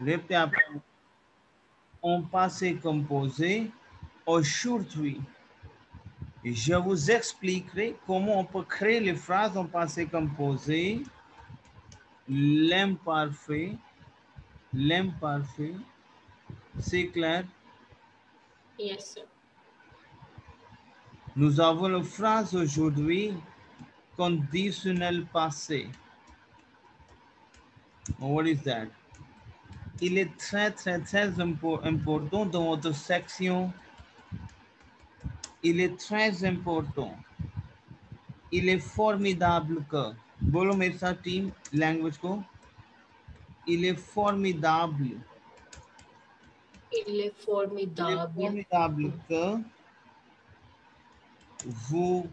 Répétez après. En passé composé aujourd'hui. Et je vous expliquerai comment on peut créer les phrases en passé composé, l'imparfait, l'imparfait. C'est clair? Yes, sir. Nous avons la phrase aujourd'hui, conditionnel passé. What is that? Il est très important dans votre section. Il est très important. Il est formidable que. बोलो मेरे साथ team language को. Il est formidable. Il est formidable Que vous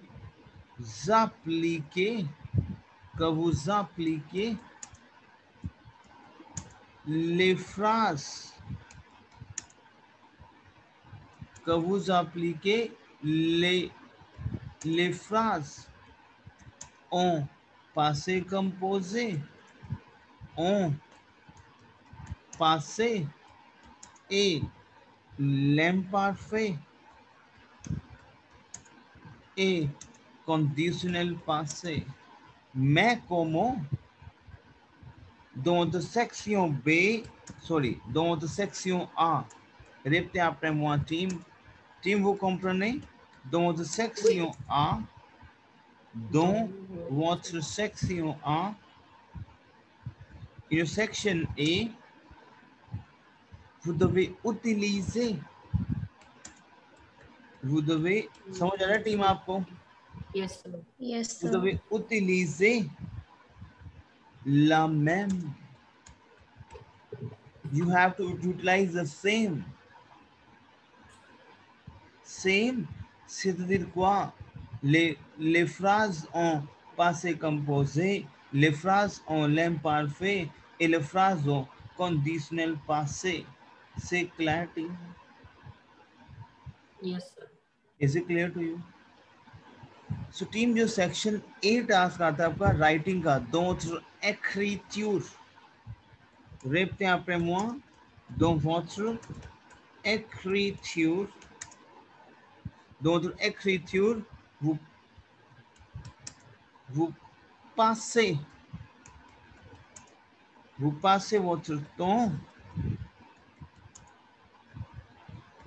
appliquez, les phrases, que vous appliquez les phrases en passé composé, en passé et l'imparfait et conditionnel passé. Mais comment? Dans la section B, dans la section A, répétez après moi, team. Team, vous comprenez? Dans la section A, dans votre section A, une section A, vous devez utiliser, समझ आ रहा है team आपको? Yes, sir. Yes, Vous sir. devez utiliser la même. You have to utilize the same. Same, c'est-à-dire quoi? Les phrases en passé composé, les phrases en l'imparfait et les phrases en conditionnel passé. C'est clair to you? Yes, sir. Is it clear to you? So team, जो section 8 task आता है आपका writing का, d'autres écriture. Répétez après moi. Dans votre écriture,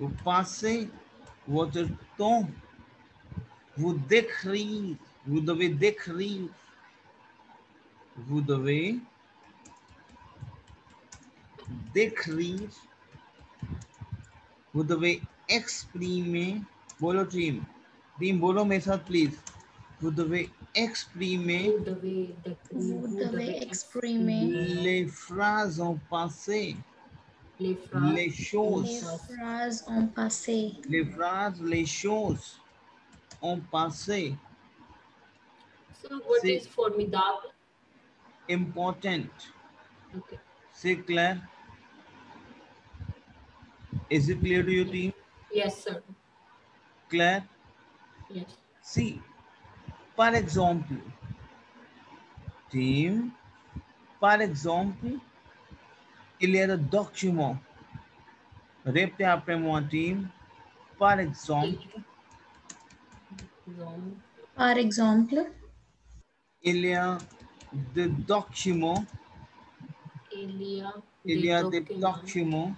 vous passez votre temps, vous décrire, vous devez décrire, vous devez décrire, vous devez exprimer, बोलो team बोलो मेरे साथ please, vous devez exprimer Vous devez décrire, Vous devez exprimer les phrases en passé, les phrases, les choses, les phrases en passé. les phrases, les choses en passé. So what C'est is formidable? important. Okay. C'est clair? Is it clear to your team? Yes, sir. Clair? Yes. See, par exemple, team, par exemple, il y a un document. Répétez après moi, team. Par exemple, Par exemple, il y a des documents. Il y a Des documents.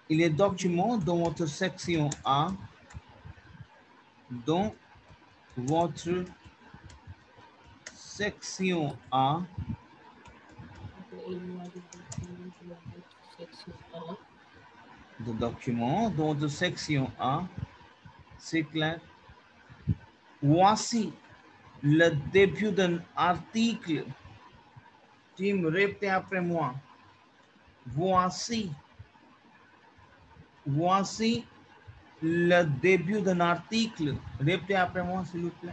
Il y a des documents dans votre section A, dans votre section A, de documents dans votre section A, c'est clair. Voici le début d'un article. Team, répétez après moi. Voici le début d'un article. Répétez après moi, s'il vous plaît.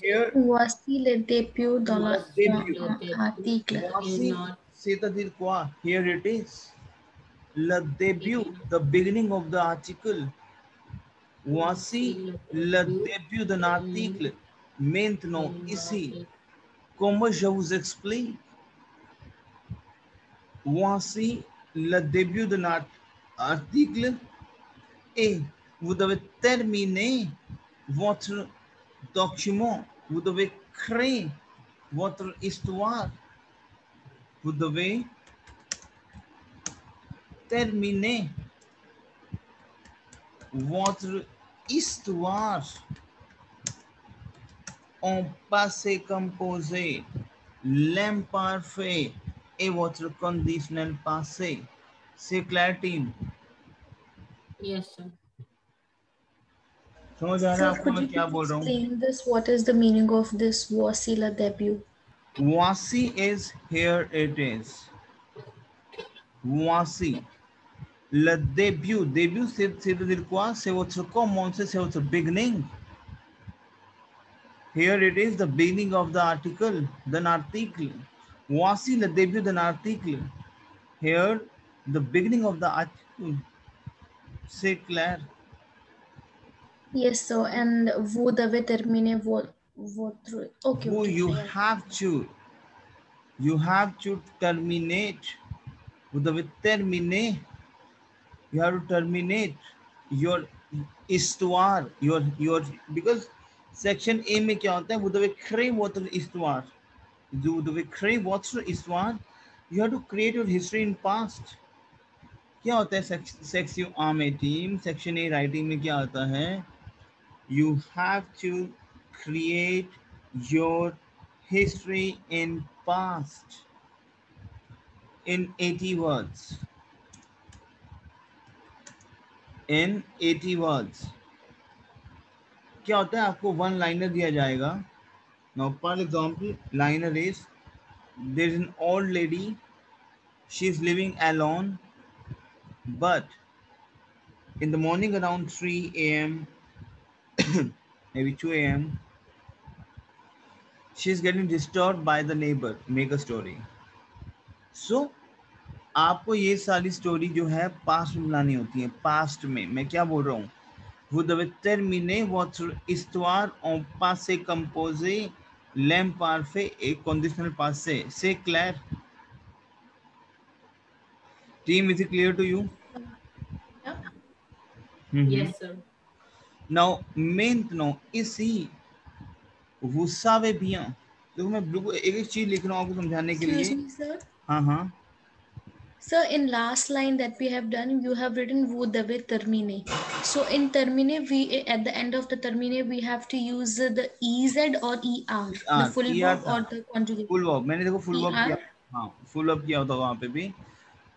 Here, voici le début de l'article. Voici, c'est-à-dire quoi? Here it is. Le début, the beginning of the article. Voici le début d'un article. Maintenant, ici, comment je vous explique? Voici le début d'un article et vous devez terminer votre document. Vous devez créer votre histoire. Vous devez terminer votre histoire en passé composé, l'imparfait et votre conditionnel passé. C'est clair, team? Yes, sir. समझ आ रहा है Sir, आपको could मैं you क्या please बोल रहा हूँ? explain this? What is the meaning of this voici le début? Voici is here it is. Voici. Le début. Début c'est de dire quoi? C'est votre commencement, c'est votre beginning. Here it is the beginning of the article, d'un article. Voici le début d'un article. Here the beginning of the article. C'est clair. Yes, sir. And vous devez terminer votre. Okay, Who okay. you I have to terminate. Vous devez terminer. You have to terminate your histoire. Your because section A में क्या होता है? Vous devez créer votre histoire. Vous devez créer votre histoire. You have to create your history in past. क्या होता है section A में team? Section A writing में क्या आता है? You have to create your history in past in 80 words. In 80 words. क्या होता है? आपको वन लाइनर दिया जाएगा. Now, for example, liner is there is an old lady. She is living alone, but in the morning around 3 a.m., maybe 2 a.m., she is getting disturbed by the neighbor. Make a story. So, आपको ये सारी story जो है past में बनानी होती है. Past में मैं क्या बोल रहा हूँ? Vous devez terminer votre histoire en passé composé, l'imparfait et conditionnel passé. C'est clair? Team, is it clear to you? yeah. Yes, sir. Now, maintenant, ici, vous savez bien. देखो मैं बिल्कुल एक एक चीज लिख रहा हूँ आपको समझाने के Excuse लिए. me, sir. हाँ. Sir, in last line that we have done, you have written vous devez terminer. So in terminer, we at the end of the terminer, we have to use the EZ or ER, the full ER verb था. or the conjugate. Full verb. मैंने देखो full verb किया. ER. हाँ, full verb किया होता वहाँ पे भी.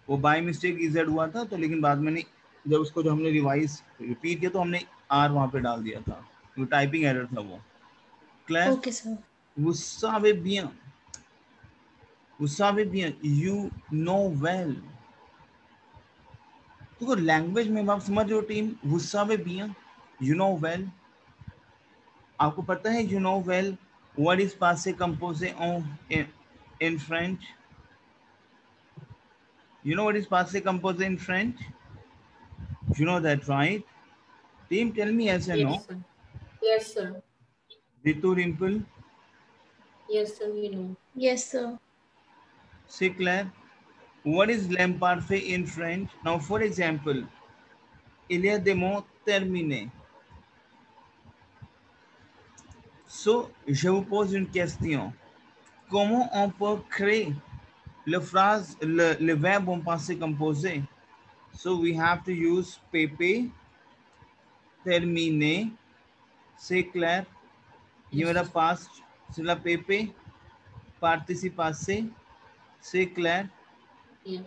वो बाय मिस्टेक इजेड हुआ था, तो लेकिन बाद में जब उसको जो हमने रिवाइज रिपीट किया तो हमने आर वहाँ पे डाल दिया था. वो टाइपिंग एरर था वो. Clear? Okay, sir. Vous savez bien. Vous savez bien. You know well. देखो लैंग्वेज में आप समझ रहे हो team. Vous savez bien. You know well. आपको पता है you know well what is passé composé in French? You know what is passé composé in French? You know that, right? Team, tell me yes or no. Yes, sir. Yes, sir. Ritu, Rimple, Yes, sir. We know. Yes, sir. c'est clair? What is l'imparfait in French? Now, for example, il y a des mots terminés. So, je vous pose une question. Comment on peut créer le verbe en passé composé? So, we have to use PP, terminé, c'est clair? ये Yes, मेरा sir. past, c'est la PP, participe passé, c'est clair? Yes.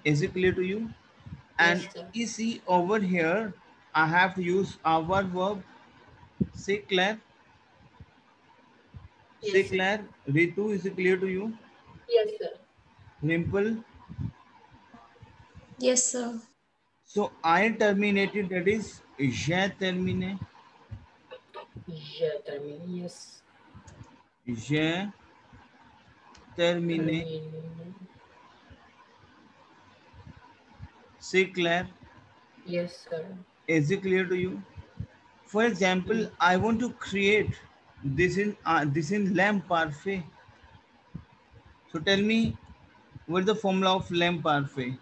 Is it clear to you? And Yes, sir. you see over here, I have to use our verb. C'est clair? C'est Yes, sir. clair? Ritu, is it clear to you? Yes, sir. Rimple? Yes, sir. So I terminated, that is, j'ai terminé. Je termine. Yes. J'ai terminé. Termine. C'est clair? Yes, sir. Is it clear to you? For example, I want to create this in lamp parfait. So tell me, what is the formula of lamp parfait?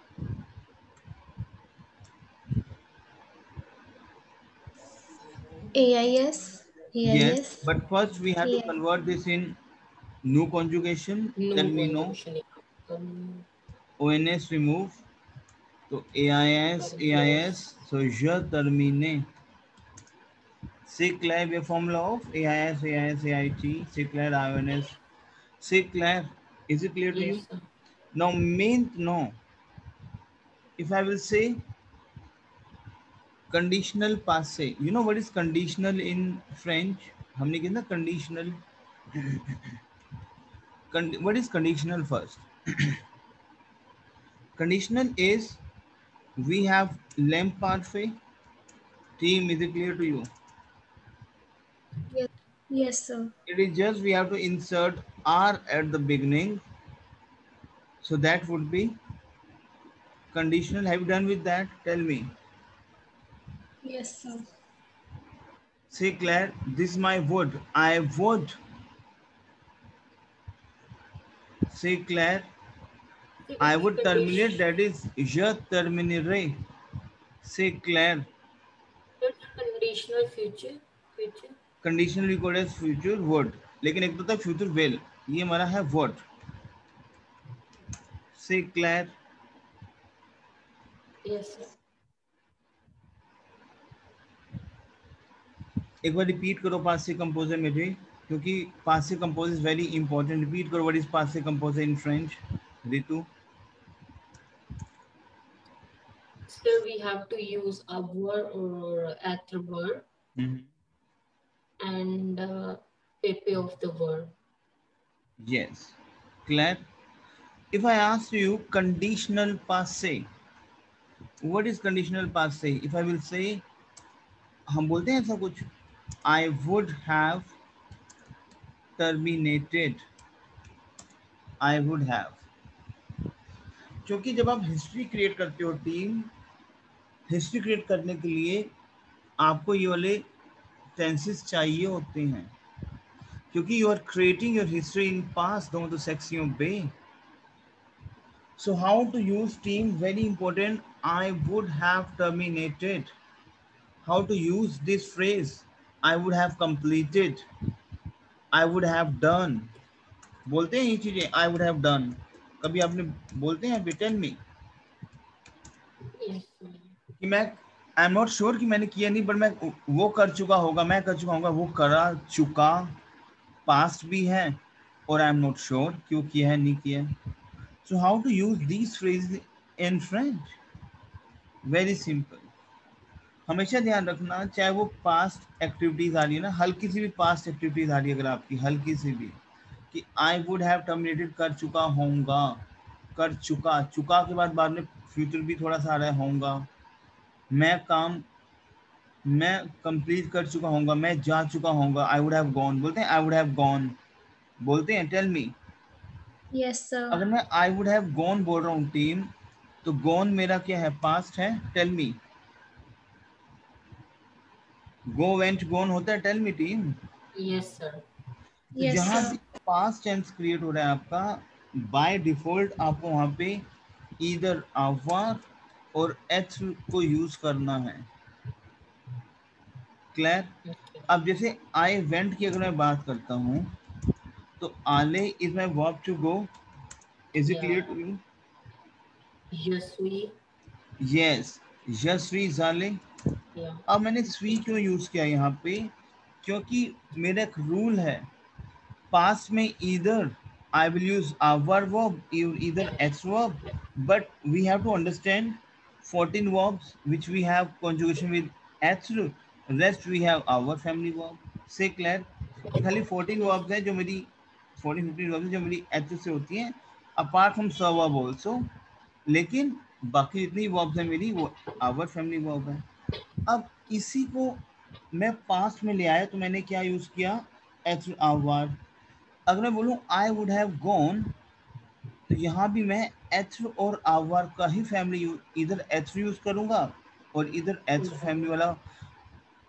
AIS, Yes, AIS, but first we have to AI. convert this in new conjugation. Tell No me no. conjugation. ONS remove. So AIS, Yes. AIS. So je termine. C'est clair, the formula of AIS, AIS, AIT. C'est clair, IONS. C'est clair. Is it clear to you? Yes, sir. Now, main no. If I will say conditional passé, you know what is conditional in French? हमने किया ना conditional. What is conditional first? Conditional is we have lamp parfait. Team, is it clear to you? Yes, yes, sir. It is just we have to insert R at the beginning. So that would be conditional. Have you done with that? Tell me. Yes, sir. Say Claire, this is my would. I would. Say Claire, I would terminate. Condition. That is je terminerai. Say Claire. That's conditional future. Future. Conditional we call as future would. लेकिन एक तो था future will. ये हमारा है would. Say Claire. Yes, sir. एक बार repeat करो पास से कंपोजर मुझे, क्योंकि पास से compose is very important. Repeat करो व्हाट इज पास से composer in French. Ritu. So we have to use avoir or être verb and PP of the verb. Yes. Claire. If I ask you conditional passe, what is conditional passe? If I will say, हम बोलते हैं ऐसा कुछ, I would have terminated. I would have. क्योंकि जब आप history create करते हो टीम, हिस्ट्री क्रिएट करने के लिए आपको ये वाले टेंसेस चाहिए होते हैं, क्योंकि you are creating your history in past दोनों सेक्शन पे. So how to use team, very important. I would have terminated. How to use this phrase? I would have completed. I would have done. बोलते हैं ये चीजें. I would have done. कभी आपने बोलते हैं अभी? Tell me. Yes, sir. कि मैं आई एम नॉट श्योर कि मैंने किया नहीं, बट मैं वो कर चुका होगा, मैं कर चुका होगा, वो करा चुका. पास्ट भी है और आई एम नॉट श्योर क्यों किया है नहीं किया. So how to use these phrase in French? Very simple. हमेशा ध्यान रखना, चाहे वो पास्ट एक्टिविटीज आ रही है ना, हल्की सी भी पास्ट एक्टिविटीज आ रही है अगर आपकी, हल्की सी भी, कि आई वुड हैव टर्मिनेटेड कर चुका होऊंगा, कर चुका, चुका के बाद में फ्यूचर भी थोड़ा सा आ रहा है होऊंगा. मैं कंप्लीट कर चुका होऊंगा, मैं जा चुका होऊंगा. आई वुड हैव गॉन बोलते हैं, आई वुड हैव गॉन बोलते हैं. Tell me. Yes, sir. अगर मैं आई वुड हैव गॉन बोल रहा हूँ टीम, तो गॉन मेरा क्या है? पास्ट है. Tell me. Go went gone होता है. Tell me team. Yes, sir. तो Yes, जहां sir. भी पास्ट टेंस क्रिएट हो रहा है आपका, बाय डिफॉल्ट आपको वहां पे इधर आवर और एच को यूज करना है. क्लियर? Okay. अब जैसे आई वेंट की अगर मैं बात करता हूँ, तो आले is my verb to go. Is it clear Yeah. To you? Je suis. Yes. यशवी जाले. Yeah. अब मैंने स्वी क्यों यूज किया यहाँ पे? क्योंकि मेरा एक रूल है, पास्ट में either I will use our verb or either ex verb, but we have to understand 14 verbs which we have conjugation with h. Rest we have our family verb. Say Claire, कि खाली 14 verbs हैं जो मेरी 14-15 verbs हैं जो मेरी h से होती हैं, apart from sub verb also. लेकिन बाकी जितनी verbs हैं मेरी वो our family verb है. अब इसी को मैं पास्ट में ले आया, तो मैंने क्या यूज किया? एच आवर. अगर मैं बोलूं आई वुड हैव गॉन, तो यहाँ भी मैं एच और आवर का ही फैमिली इधर एच यूज करूंगा और इधर एच फैमिली वाला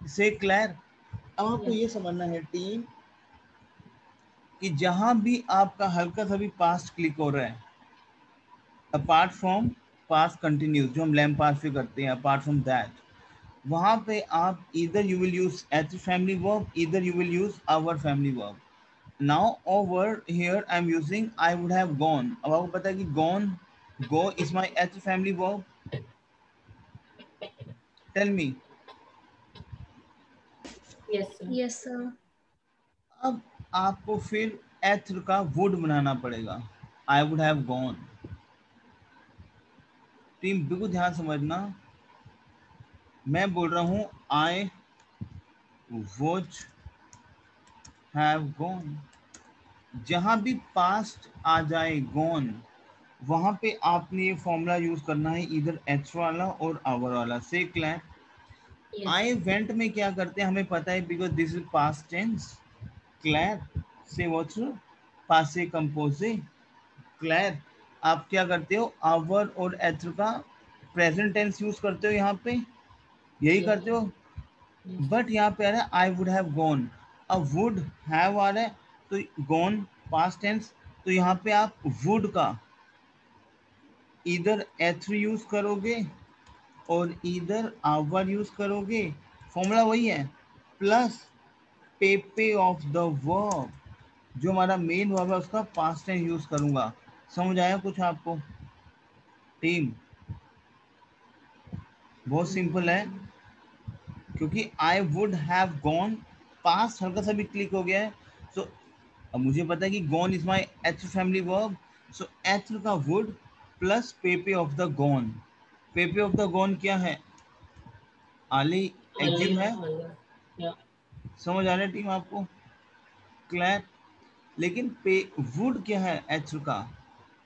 से क्लियर। अब आपको ये समझना है टीम कि जहां भी आपका हल्का सा भी पास्ट क्लिक हो रहा है, अपार्ट फ्रॉम पास्ट कंटिन्यूस जो हम लैम्प पास पे करते हैं, अपार्ट फ्रॉम दैट, वहां पे आप इधर यू विल यूज एच फैमिली वर्ब, इधर यू विल यूज आवर family verb. Now over here I am using I would have gone. अब आपको पता है कि गॉन, गो इज माय एच family verb. Tell me. Yes, sir. Yes, sir. अब आपको फिर एथ का वुड बनाना पड़ेगा, आई वुड हैव गॉन। टीम बिल्कुल ध्यान समझना, मैं बोल रहा हूं आई वुड हैव गॉन। जहां भी पास्ट आ जाए गॉन, वहां पे आपने ये फॉर्मूला यूज करना है, इधर एच वाला और आवर वाला। से clear. Yes, I sir. Went में क्या करते हैं हमें पता है, because this is past tense. Clear. से व्हाट्स पासे कंपोजे। क्लियर। आप क्या करते हो, आवर और एथ का प्रेजेंट टेंस यूज करते हो यहाँ पे, यही Yeah. करते हो। Yes. बट यहाँ पे आ रहा है आई वुड हैव गॉन, अब वुड हैव आ रहा है तो गॉन पास्ट टेंस, तो यहाँ पे आप वुड का इधर एथ यूज करोगे और इधर आवर यूज करोगे, फॉर्मूला वही है, प्लस पेपे ऑफ द वर्ब, जो हमारा मेन वर्ब है उसका पास्ट टेंस यूज करूंगा। समझ आया कुछ आपको टीम? बहुत सिंपल है, क्योंकि आई वुड हैव गॉन पास्ट हल्का सा भी क्लिक हो गया है। सो अब मुझे पता है कि गॉन इज माय एच फैमिली वर्ब, सो एच का वुड प्लस पेपे ऑफ द गॉन। पेपे ऑफ द गॉन क्या है, आली एग्जिम है। Earlier. Yeah. समझ आ रहा है टीम आपको? क्लियर। लेकिन पे वुड क्या है एच का,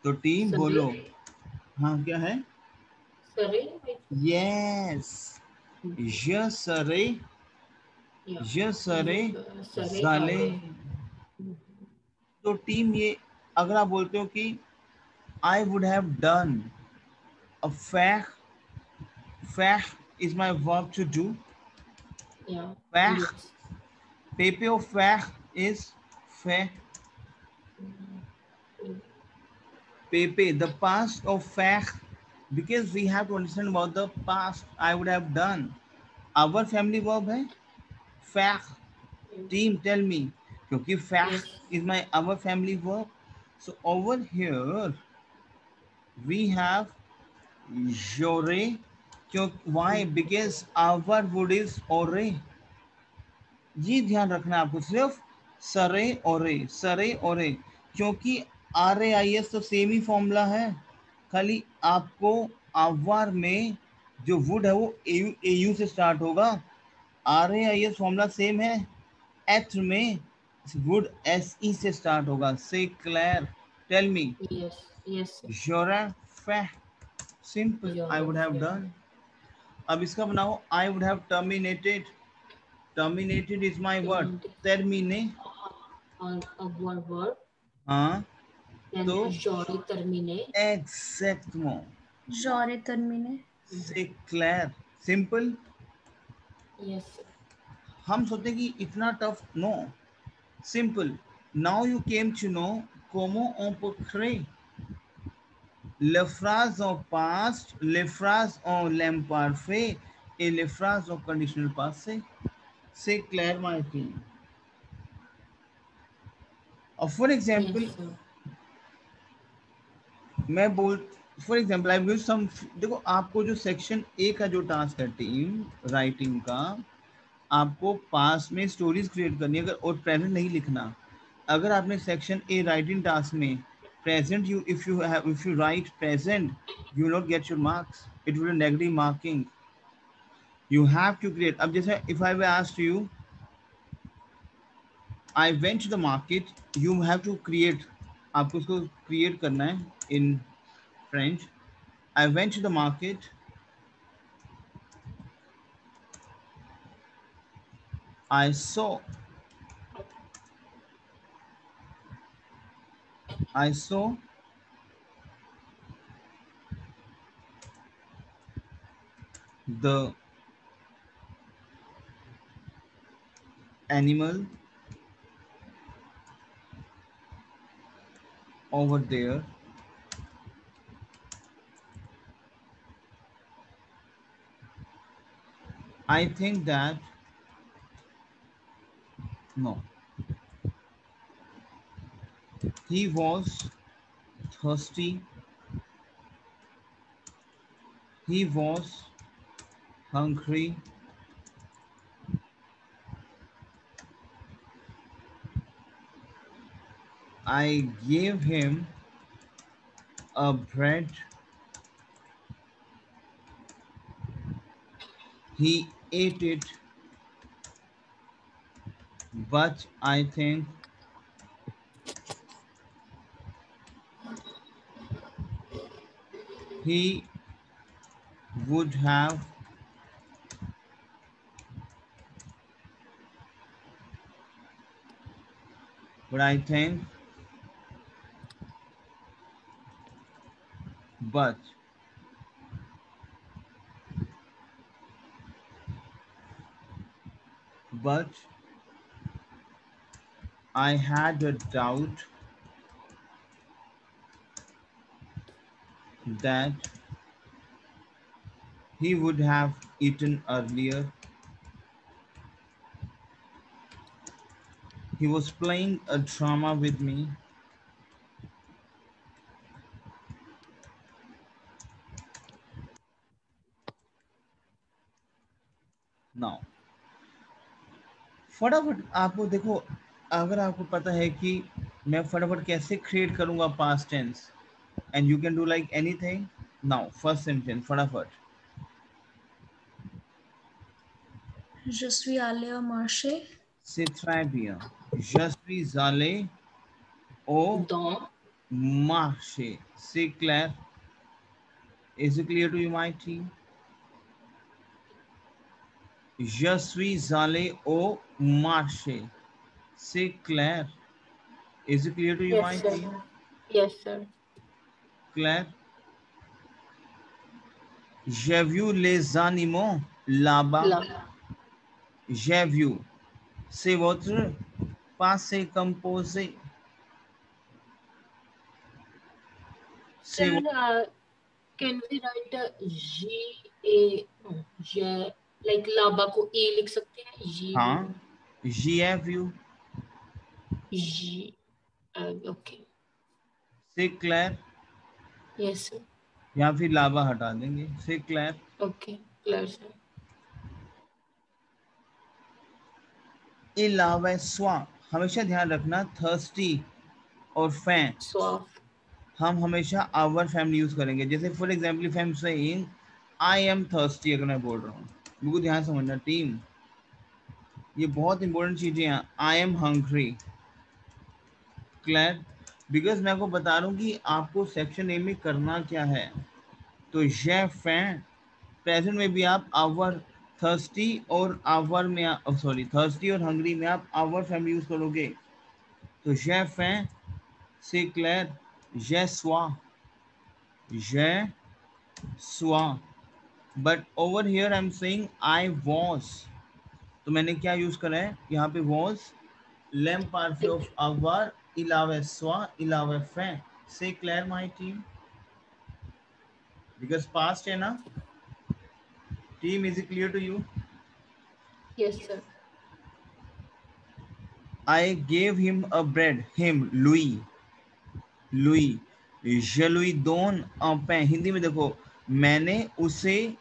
तो टीम बोलो। Sorry. हाँ क्या है? Sorry. यस, यसरे, Yeah. यसरे Sorry. जाले। Are. तो टीम ये अगर आप बोलते हो कि I would have done a फैक्ट, फैक्ट is my verb to do, Yeah. फैक्ट, Yes. पेपे ऑफ फैक्ट इज फे, पेपे द पास्ट ऑफ फैक्ट, because we have to understand about the past, I would have done, our family verb है fact। team tell me, क्योंकि Yes. fact is my our family verb, so over here we have your, क्यों, why, because our wood is ओरे। ये ध्यान रखना आपको, सिर्फ सरे ओरे, सरे ओरे, क्योंकि आर ए आई एस तो सेम ही फॉर्मूला है, खाली आपको आवर में जो वुड है वो ए यू से स्टार्ट होगा, R A I S formula same है, एथ में वुड एस ई से स्टार्ट होगा। से क्लियर। Tell me. Yes. Yes, sir. Your simple, You're I would have right. Done. अब इसका बनाओ, I would have terminated, terminated is my word, टर्मिने। On a verb. हाँ Then तो Jori termine. Exactly, Jore termine. से क्लियर, सिंपल। Yes, sir. हम सोचते हैं कि इतना tough, no, simple. Now you came to know como on peut créer les phrases en past, les phrases en l'aime parfait et les phrases en conditional passé। C'est clair my team? और for Yes, example sir. मैं बोल, for example I will सम, देखो आपको जो section A का जो task है team writing का, आपको पास में स्टोरीज क्रिएट करनी है, अगर और प्रेजेंट नहीं लिखना। अगर आपने सेक्शन ए राइटिंग टास्क में present, you if you write present you not get your marks, it will negative marking. You have to create. अब जैसे if I we asked you I went to the market, you have to create, आपको उसको create करना है in French. I went to the market. I saw. I saw the animal over there I think that no, he was thirsty, he was hungry, I gave him a bread, he ate it, but I think he would have but I think but but I had a doubt that he would have eaten earlier. He was playing a drama with me. Now, फटाफट आपको देखो, अगर आपको पता है कि मैं फटाफट कैसे क्रिएट करूंगा past tense and you can do like anything. Now first sentence फटाफट. Je suis allé au marché. C'est très bien. Je suis allé au Dans. marché. C'est clair. Is it clear to you, my team? Je suis allé au marché. C'est clair. Is it clear to you, my Yes, sir. team? Yes, sir. Claire? J'ai vu les animaux là-bas. La. J'ai vu. C'est votre passé composé. C'est Sir, votre... can we write G-A, no, like लाबा को A लिख सकते हैं? G. हाँ. J'ai vu. G. Okay. C'est clair. Yes, sir. या फिर लाबा हटा देंगे. C'est clair. Okay. Clear, sir. इलावा स्वा. हमेशा ध्यान रखना thirsty और फैन Soft. हम हमेशा आवर फैमिली यूज करेंगे. जैसे for example if I am saying I am thirsty, अगर मैं बोल रहा हूँ, बिल्कुल ध्यान समझना टीम, ये बहुत इंपॉर्टेंट चीजें हैं. I am hungry. Clear? Because मैं आपको बता रहा हूँ कि आपको सेक्शन ए में करना क्या है. तो ये फैन प्रेजेंट में भी आप आवर थर्स्टी और आवर में सॉरी थर्स्टी और हंग्री में आप आवर फैमिली यूज करोगे. तो ये फैन से क्लियर. ये स्वा. Je sois. But over here I'm saying I was. तो मैंने क्या यूज करा है यहाँ पे was, lem parfait of avoir, इलावे soit, इलावे fin. Say clear my team. Because past है ना. Team, is it clear to you? Yes, sir. I gave him a bread. Him, Louis. Louis. Je lui donne un pain. Hindi में देखो, मैंने उसे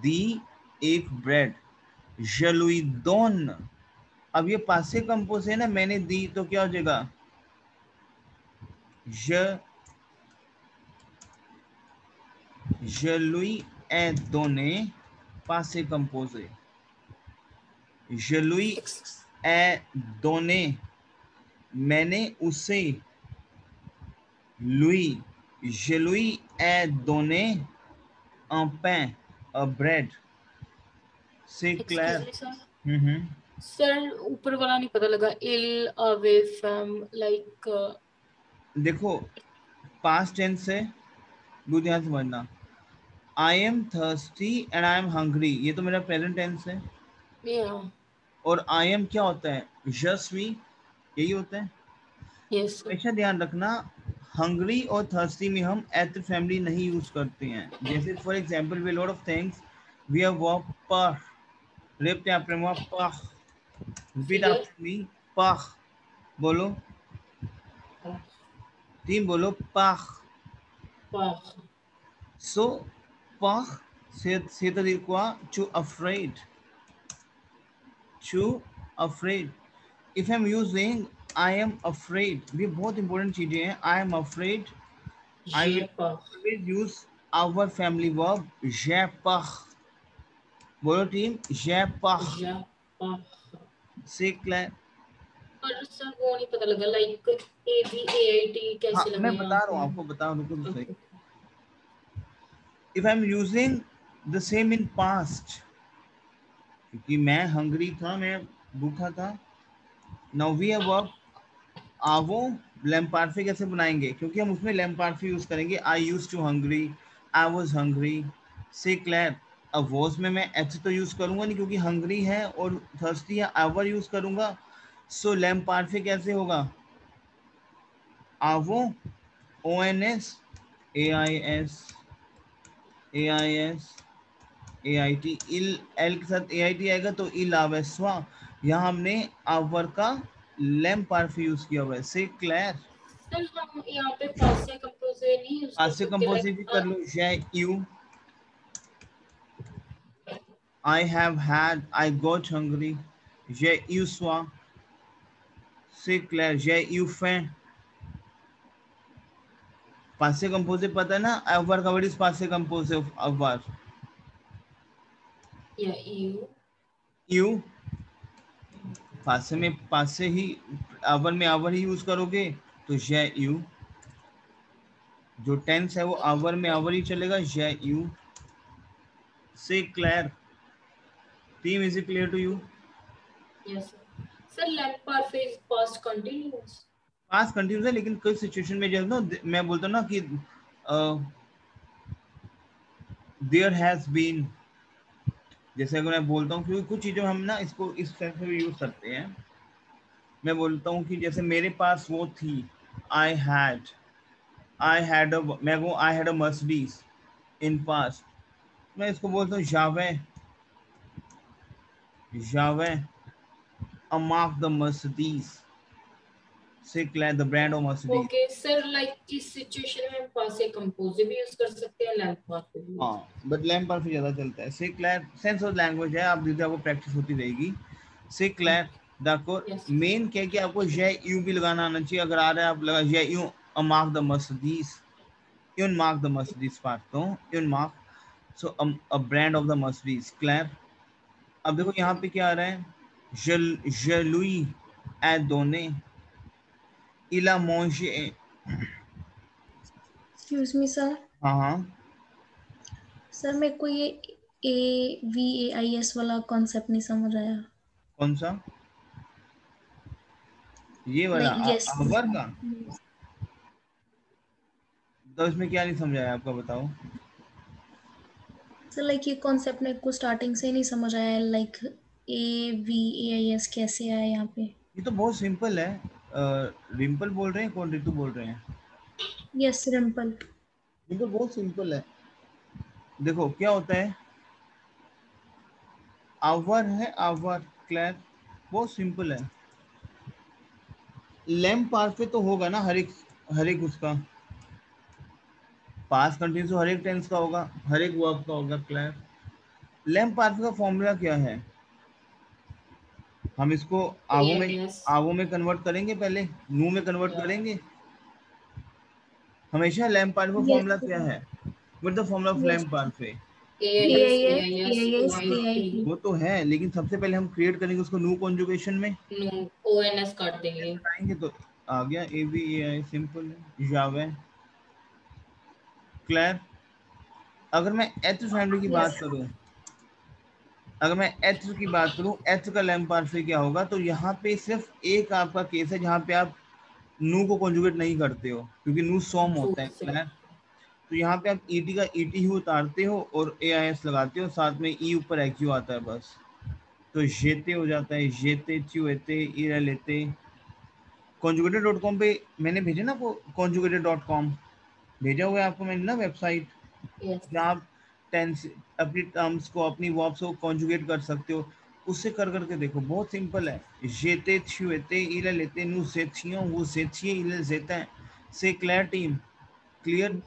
दी एक bread. Je lui donne. अब ये पासे कंपोज है ना, मैंने दी, तो क्या हो जाएगा? Je lui ai donné. पासे कंपोज है. Je lui ai donné. मैंने उसे. Lui. Je lui ai donné un pain, a bread. C'est clair? Excuse me, sir. Sir ऊपर वाला नहीं पता लगा. इल अवे फ्रॉम लाइक. देखो पास्ट टेंस से ध्यान समझना. I am thirsty and I am hungry, ये तो मेरा प्रेजेंट टेंस है। Yeah. और I am क्या होता है? just we, यही होता है। Yes. हमेशा ध्यान रखना, हंग्री और थर्स्टी में हम एट फैमिली नहीं यूज करते हैं। जैसे for example we lot of things we have verb पर, रिपीट आफ्टर मी पख, रिपीट आफ्टर मी पख, बोलो टीम, बोलो पख। Pach. सो पख से तरीके quoi to afraid, to afraid। if I'm using I am afraid, ये बहुत इंपॉर्टेंट चीजें हैं। I am afraid, I will J'ai peur. always use our family verb j'ai peur। बोलो team, j'ai peur। J'ai peur. से Claire. पर sir वो नहीं पता लगा लाइक ABAIT हाँ कैसे मैं लगाएं बता आप? रहा हूँ आपको, बता रहा हूँ तो सही। Okay. If I'm using the same in past, क्योंकि मैं हंग्री था, मैं भूखा था। Now we have verb आवो, लैम्पार्फे कैसे बनाएंगे? क्योंकि हम उसमें लैम्पार्फे यूज करेंगे। I use to hungry, I was hungry. से क्लैर, अब वॉज में मैं एच तो यूज करूंगा नहीं क्योंकि हंग्री है और थर्स्टी है, आवर यूज करूंगा। सो लैम्पार्फे कैसे होगा? आवो, O N S, A I S, A I S, A I T, इल, एल के साथ ए आई टी आएगा तो इल आवेस्वा। यहाँ हमने आवर का लैम्पार्फे यूज किया हुआ है। से क्लैर, सर हम यहाँ पे पास्ट से कंपोजिट नहीं यूज कर पास्ट सकते कंपोजिट भी कर लो। जय you, I have had, I got hungry, j'ai eu soif, c'est clair, j'ai eu faim। पासे कंपोजिट पता है ना? अवर का वर्ड इज पासे कंपोजिट अवर। या यू यू, पासे में पासे ही, अवर में अवर ही यूज करोगे तो j'ai यू। जो टेंस है वो अवर में अवर ही चलेगा, j'ai यू। से clear team, is it clear to you? Yes sir लैम्प परफेक्ट is past continuous. Past continuous है, लेकिन कोई सिचुएशन में जब ना मैं बोलता हूँ ना कि देयर हैज बीन, जैसे अगर मैं बोलता हूँ, क्योंकि कुछ चीजों हम ना इसको इस सेंस में यूज करते हैं। मैं बोलता हूँ कि जैसे मेरे पास वो थी, आई हैड, मैं वो I had a Mercedes in past, मैं इसको बोलता हूँ जावे, जावे अमाक द मर्सिडीज, से Claire the brand of Mercedes. Okay sir like किस सिचुएशन में हम पास्ट से कंपोजिट भी यूज कर सकते हैं लैम्प परफेक्ट भी? हाँ, बट लैम्प पर ज्यादा चलता है। से क्लैर सेंस ऑफ लैंग्वेज है, आप जैसे आपको प्रैक्टिस होती रहेगी। से क्लैर d'accord, यस मेन क्या है कि आपको j'ai यू भी लगाना आना चाहिए। अगर आ रहा है आप लगा j'ai यू अमाक the Mercedes, un mark the Mercedes parto, un mark, so a brand of the Mercedes, clair। अब देखो यहाँ पे क्या आ रहा है? je lui ai donné, il a mangé। Excuse me sir. हाँ हाँ, सर मेरे को ये AVAIS वाला कॉन्सेप्ट नहीं समझ आया। कौन सा? ये वाला लाइक यस आवर का? तो इसमें क्या नहीं समझाया आपका, बताओ। सर लाइक ये कॉन्सेप्ट मेरे को स्टार्टिंग से ही नहीं समझ आया, लाइक AVAIS कैसे आया यहाँ पे? ये तो बहुत सिंपल है। रिम्पल बोल रहे हैं? कौन? रितु बोल रहे हैं? यस रिम्पल। रिम्पल, बहुत सिंपल है। देखो क्या होता है, आवर है, आवर, क्लैर, बहुत सिंपल है। लैम्प पार्फे तो होगा ना हर एक उसका पास्ट कंटिन्यूस, हर एक टेंस का होगा, हर एक वर्ब का होगा। क्लियर? लैम्प पार्फे का फॉर्मूला क्या है? हम इसको यस आवो में कन्वर्ट करेंगे, पहले नू में कन्वर्ट करेंगे। हमेशा लैम्प पार्फे का फॉर्मूला क्या है? व्हाट द फॉर्मूला ऑफ लैम्प पार्फे? AIS AIS AIS AIT। वो तो है, लेकिन सबसे पहले हम क्रिएट करेंगे उसको नू कॉन्जुगेशन में, नो ONS काट देंगे। आएंगे तो आ गया A B A I, simple है। जावे, क्लियर? अगर मैं एच फैमिली की बात करूं, अगर मैं एच की बात करूं, एच का लैम्प पार्फे क्या होगा? तो यहाँ पे सिर्फ एक आपका केस है जहाँ पे आप नू को कॉन्जुगेट नहीं करते हो, क्योंकि नू सॉम होता है। क्लियर? तो यहाँ पे आप ईटी का ईटी ही उतारते हो और एआईएस लगाते हो, साथ में ई ऊपर एक्यू आता है बस, तो जेते हो जाता है, जेते च्यूते ईरा लेते। conjugated.com पे मैंने भेजा ना वो conjugated.com भेजा हुआ है आपको मैंने ना वेबसाइट, Yes. जहाँ आप टेंस अपनी टर्म्स को अपनी वर्ब्स को कॉन्जुगेट कर सकते हो, उससे कर करके देखो, बहुत सिंपल है। जेते छुएते इले लेते नु सेथियों वो सेथिए इले जेते हैं से क्लियर टीम क्लियर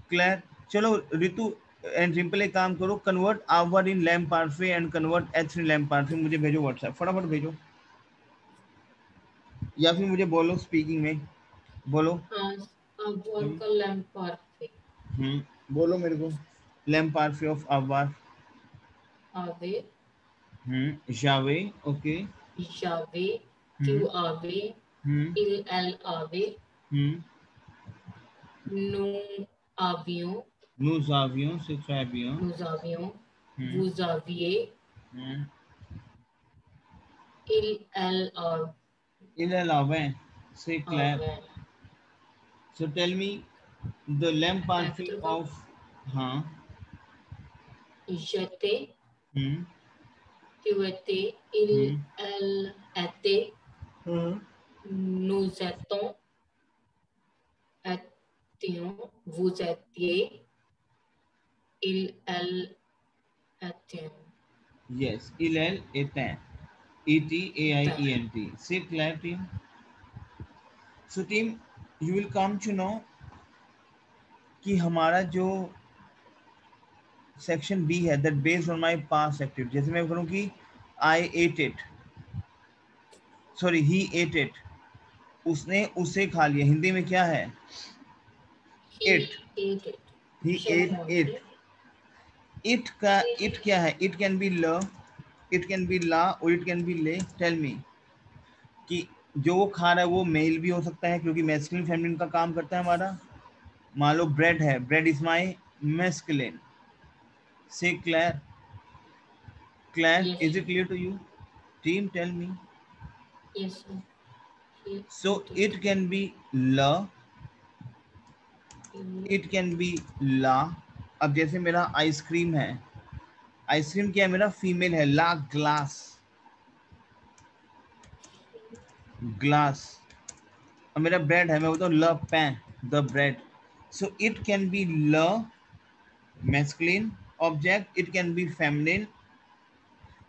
क्लियर। चलो रितु एंड सिंपल एक काम करो, कन्वर्ट आवर इन लैम्प पारफे एंड कन्वर्ट एच इन लैम्प पारफे, मुझे भेजो व्हाट्सएप, फटाफट भेजो, या फिर मुझे बोलो स्पीकिंग में बोलो। As a worker lamp perfect. बोलो मेरे को, लैम्प पारफे ऑफ आवर Ave, जावे okay Jave, hmm Q Ave, hmm Il El Ave, hmm Nous avions, nous avions c'est très bien nous avions, hmm vous aviez, hmm Il El il est là ouais c'est clair. Ave. So tell me the lamp parfait Actor of हाँ J'étais, हम्म tu étais, il, हम्म elle était, हाँ nous étions, vous étiez, il, elle était. yes il est éteint ETAIENT c'est clair team. So team you will come to know कि हमारा जो section B है that based on my past activity, जैसे मैं करूँ कि I ate it sorry he ate it, उसने उसे खा लिया, हिंदी में क्या है it, He ate it. He ate it. It का इट क्या है, इट कैन बी ल, इट कैन बी ला और इट कैन बी ले। टेल मी कि जो वो खा रहा है वो मेल भी हो सकता है क्योंकि मैस्कुलिन फेमिनिन का काम करता है हमारा। मान लो ब्रेड है, ब्रेड इज माई मैस्कुलिन, से clear clear Yes, is it clear to you team tell me. yes, sir. He So ate it. it can be la, it can be la। अब जैसे मेरा आइसक्रीम है, ice cream क्या है मेरा female है, ला glass glass. अब मेरा ब्रेड है, मैं बोलता हूँ ल पैन the bread. So it can be ल masculine object, it can be feminine.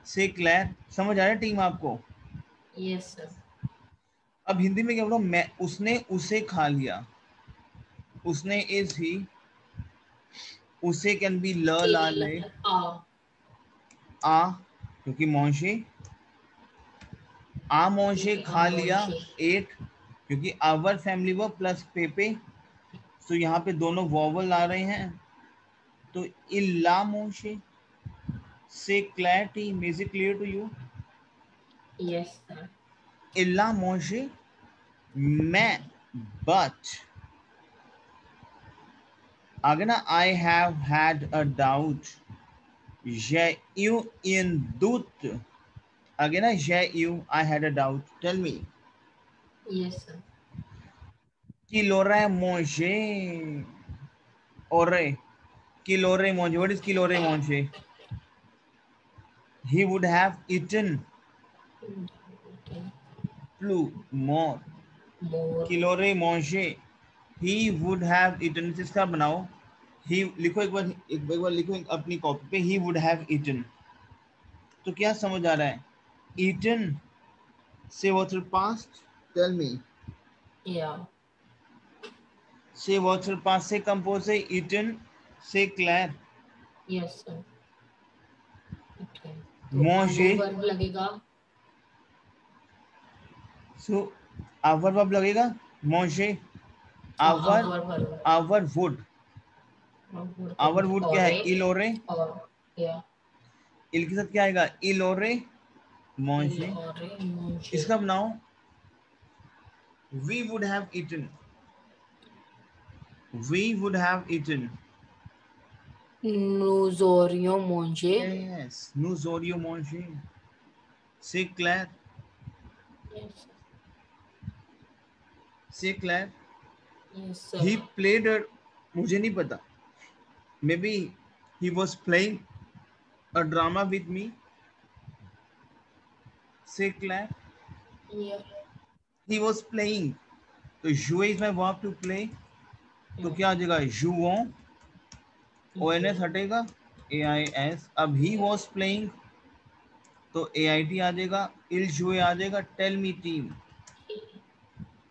से क्लियर समझ आ रहा है टीम आपको। Yes, sir. अब हिंदी में क्या बोलो, मैं उसने उसे खा लिया, उसने इज ही, उसे कैन बी ल ला Il, ले a, आ क्योंकि मौशे आ मौशे il, a खा लिया manger. एट क्योंकि आवर फैमिली वर्ब प्लस पेपे, तो यहाँ पे दोनों वॉवल आ रहे हैं, तो इल्ला मौशे से clarity is it clear to you. Yes, sir. इल्ला मौशे मैं बट आगे ना I have had a doubt, j'ai eu un doute, आगे ना j'ai eu I had a doubt। Tell me Yes, sir. qu'il aurait mangé aurait qu'il aurait mangé, what is qu'il aurait mangé, he would have eaten plus more, More, qu'il aurait mangé he would have eaten, इसका बनाओ ही लिखो एक बार लिखो अपनी copy पे he would have eaten। तो क्या समझ आ रहा है, eaten से what's your past, tell me yeah. से what's your past से कंपोज है eaten से क्लैर Yes, sir. Okay. तो manger अब वर्ब लगेगा सो आवर वर्ब लगेगा manger आवर वर्ब आवर वुड, आवर वुड क्या है इलोरे, और या इल के साथ क्या आएगा इलोरे il manger। aurait mangé. इसका बनाओ we would have eaten, we would have eaten, Nous aurions mangé. yes nous aurions mangé, c'est clair Yes, c'est clair। yes, sir. He played a मुझे नहीं पता, maybe he was playing a drama with me. से क्लैर, Yeah. He was playing. तो jouer is my verb to play. तो क्या आ जाएगा? jouons. ONS हटेगा, AIS. अब ही वॉज प्लेइंग, तो AIT आ जाएगा. il jouer आ जाएगा. Tell me team.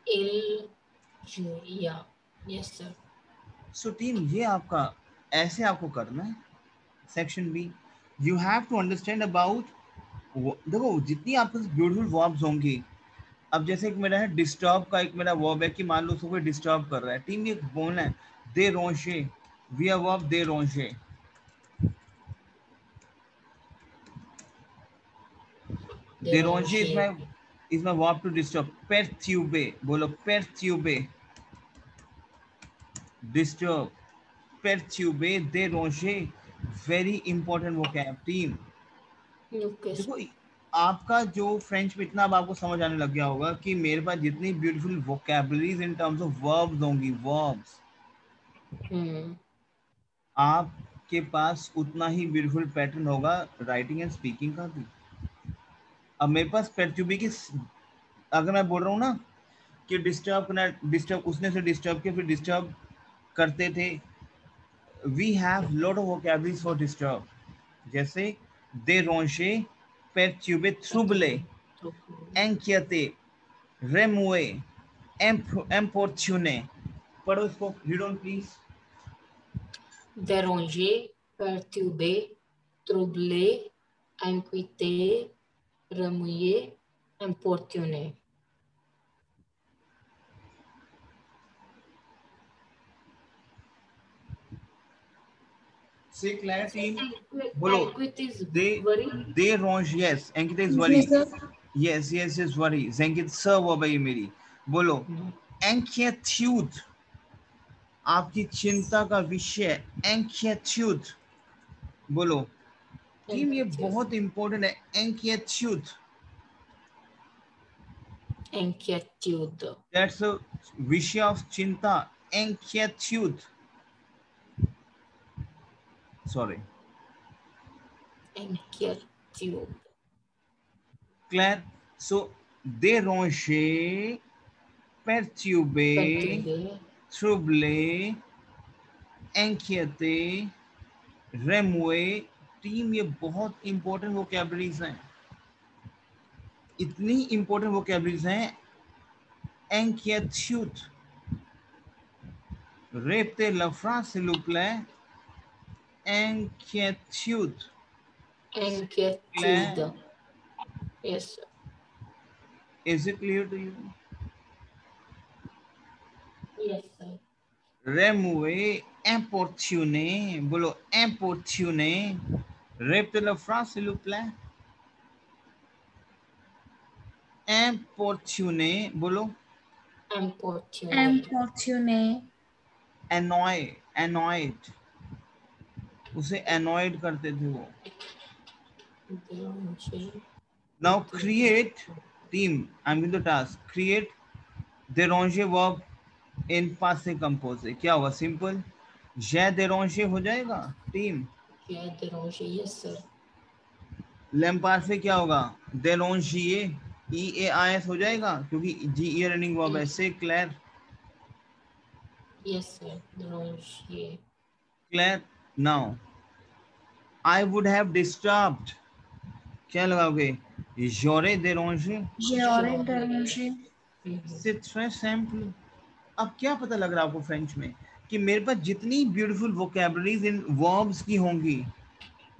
Il yeah. Yes sir. So team, ये आपका ऐसे आपको करना है. Section B, you have to understand about. देखो जितनी आपके ब्यूटीफुल वर्ब्स होंगी. अब जैसे एक मेरा है डिस्टर्ब का, एक मेरा वर्ब है कि मान लो उसको कोई डिस्टर्ब कर रहा है. टीम ये बोलना है दे रोंशे. वी आर वर्ब दे रोंशे. दे रोंशे is my verb to disturb. perturbe, बोलो perturbe. डिस्टर्ब, perturbe, दे रोंशे. Very important vocab team. Okay. देखो आपका जो फ्रेंच में इतना अब आपको समझ आने लग गया होगा कि मेरे पास जितनी beautiful vocabularies in terms of verbs होंगी, वर्ब्स, आपके पास उतना ही ब्यूटीफुल पैटर्न होगा राइटिंग एंड स्पीकिंग का भी. अब मेरे पास perturbe की, अगर मैं बोल रहा हूँ ना कि डिस्टर्ब करना, डिस्टर्ब उसने से डिस्टर्ब किया, फिर डिस्टर्ब करते थे. We have lot of vocabularies for disturb. जैसे déranger, perturber, troubler, inquiéter, remuer, importuner. पढ़ो इसको, read on please. Déranger, perturber, troubler, inquiéter, remuer, importuner. Say clarity. बोलो. They range. Yes. Ankita is worry. Yes. Worry. Ankita sir वो भाई मेरी. बोलो. Inquietude. आपकी चिंता का विषय. Inquietude. बोलो. टीम ये बहुत इंपॉर्टेंट है. Inquietude. Inquietude. That's a विषय of चिंता. Inquietude. Sorry. Inquietude. Claire. So déranger, perturber, troubler, inquiéter, remuer. Team ये बहुत इंपॉर्टेंट वोकैबुलरीज हैं. इतनी इंपॉर्टेंट वोकैबुलरीज हैं. inquiétude, répétez la phrase s'il vous plaît. Inquiétude. Inquietude. Yes sir. Is it clear to you? Yes sir. Remuer, importuner. बोलो importuner. Répétez la phrase s'il vous plaît. importuner. बोलो. importuner. annoyed. उसे annoyed करते थे वो. Now create, team, I'm in the task. Create déranger verb in passé composé. क्या होगा? Simple. j'ai dérangé हो जाएगा team. J'ai dérangé. Yes sir. लैम्पार्फे क्या होगा? déranger, EAIS हो जाएगा क्योंकि GE रनिंग वर्ब है. से क्लैर. Yes sir. Déranger. Claire, now I would have disturbed. क्या लगाओगे? j'aurais dérangé. J'aurais dérangé. C'est très simple. अब क्या पता लग रहा है आपको फ्रेंच में कि मेरे पास जितनी ब्यूटीफुल वोकैबुलरीज इन वर्ब्स की होंगी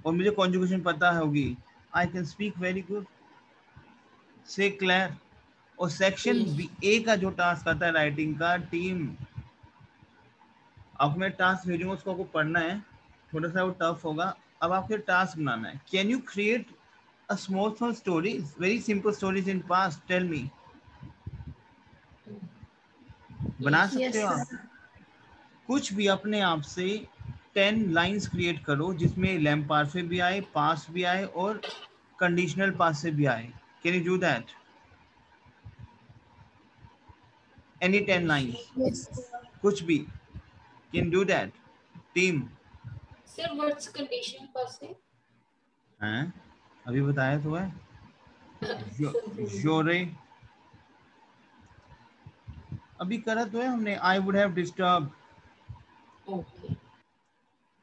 और मुझे कॉन्जुगेशन पता होगी, I can speak very good. से क्लियर. और सेक्शन ए का जो टास्क आता है राइटिंग का, टीम, अब मैं टास्क भेजूंगा उसको आपको पढ़ना है. थोड़ा सा वो टफ होगा. अब आपको टास्क बनाना है. Can you create a small stories, very simple stories in past. Tell me. बना सकते हो आप? कुछ भी अपने आप से 10 लाइंस क्रिएट करो जिसमें लैम्पार्फे भी आए, पास भी आए और कंडीशनल पास से भी आए. Can you do that? Any 10 lines. Yes. कुछ भी. Can do that. Team. Sir, what's conditional passive? हैं? अभी बताया तो है. J'aurais. अभी करा तो है हमने. I would have disturbed. Okay.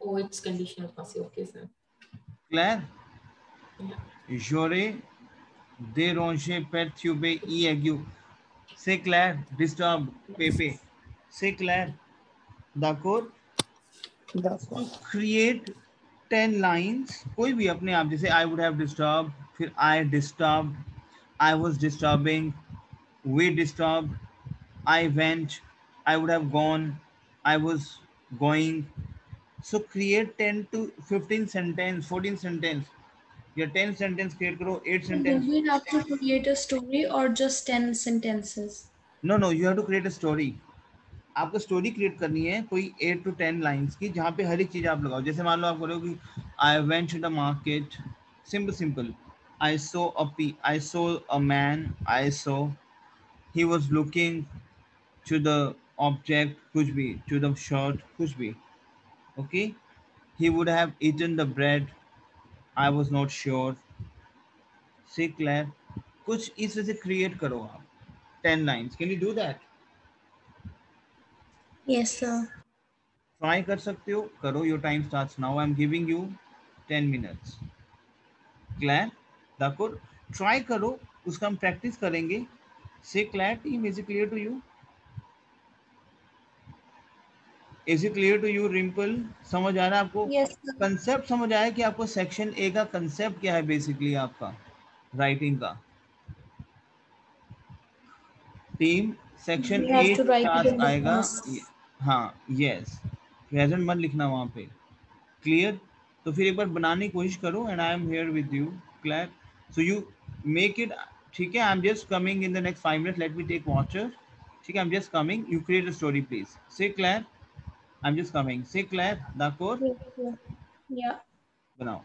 Oh, it's conditional passive. Okay, sir. Claire. Yeah. J'aurais dérangé, perturbé, aigu. C'est clair. Disturbed. Pepe. C'est clair. D'accord. To create 10 lines, कोई भी अपने आप, जैसे I would have disturbed, फिर I disturbed, I was disturbing, we disturbed, I went, I would have gone, I was going. So create 10 to 15 sentence, 14 sentence, या 10 sentence create करो, 8 Do sentence. we have to create a story or just 10 sentences? No, you have to create a story. आपको story create करनी है कोई 8 to 10 lines की, जहाँ पे हर एक चीज आप लगाओ. जैसे मान लो आप करोगे I went to the market. Simple. I saw a man. I saw he was looking to the object, कुछ भी, टू द शर्ट, कुछ भी. Okay. He would have eaten the bread. I was not sure. See clear. कुछ इस वजह से create करो आप 10 lines. Can you do that? Yes, sir. Try कर सकते हो, करो. Your time starts now. I am giving you 10 minutes. क्लियर? दाकुर, ट्राई करो, उसका हम प्रैक्टिस करेंगे. से clear team, is it clear to you? Is it clear to you Rimple? समझ आ रहा है आपको? Yes, sir. कंसेप्ट समझ आया कि आपको सेक्शन ए का कंसेप्ट क्या है बेसिकली आपका राइटिंग का? Team, section We A have to write it task in the आएगा. past. हाँ, यस. प्रेजेंट मत लिखना वहाँ पे. क्लियर? तो फिर एक बार बनाने की कोशिश करो. And I am here with you. Clear? So you make it. ठीक है. I am just coming in the next 5 minutes. Let me take water. ठीक है. I am just coming. You create a story please. Say clear? I am just coming. Say clear? दाकोर. Yes, sir. Yeah. बनाओ.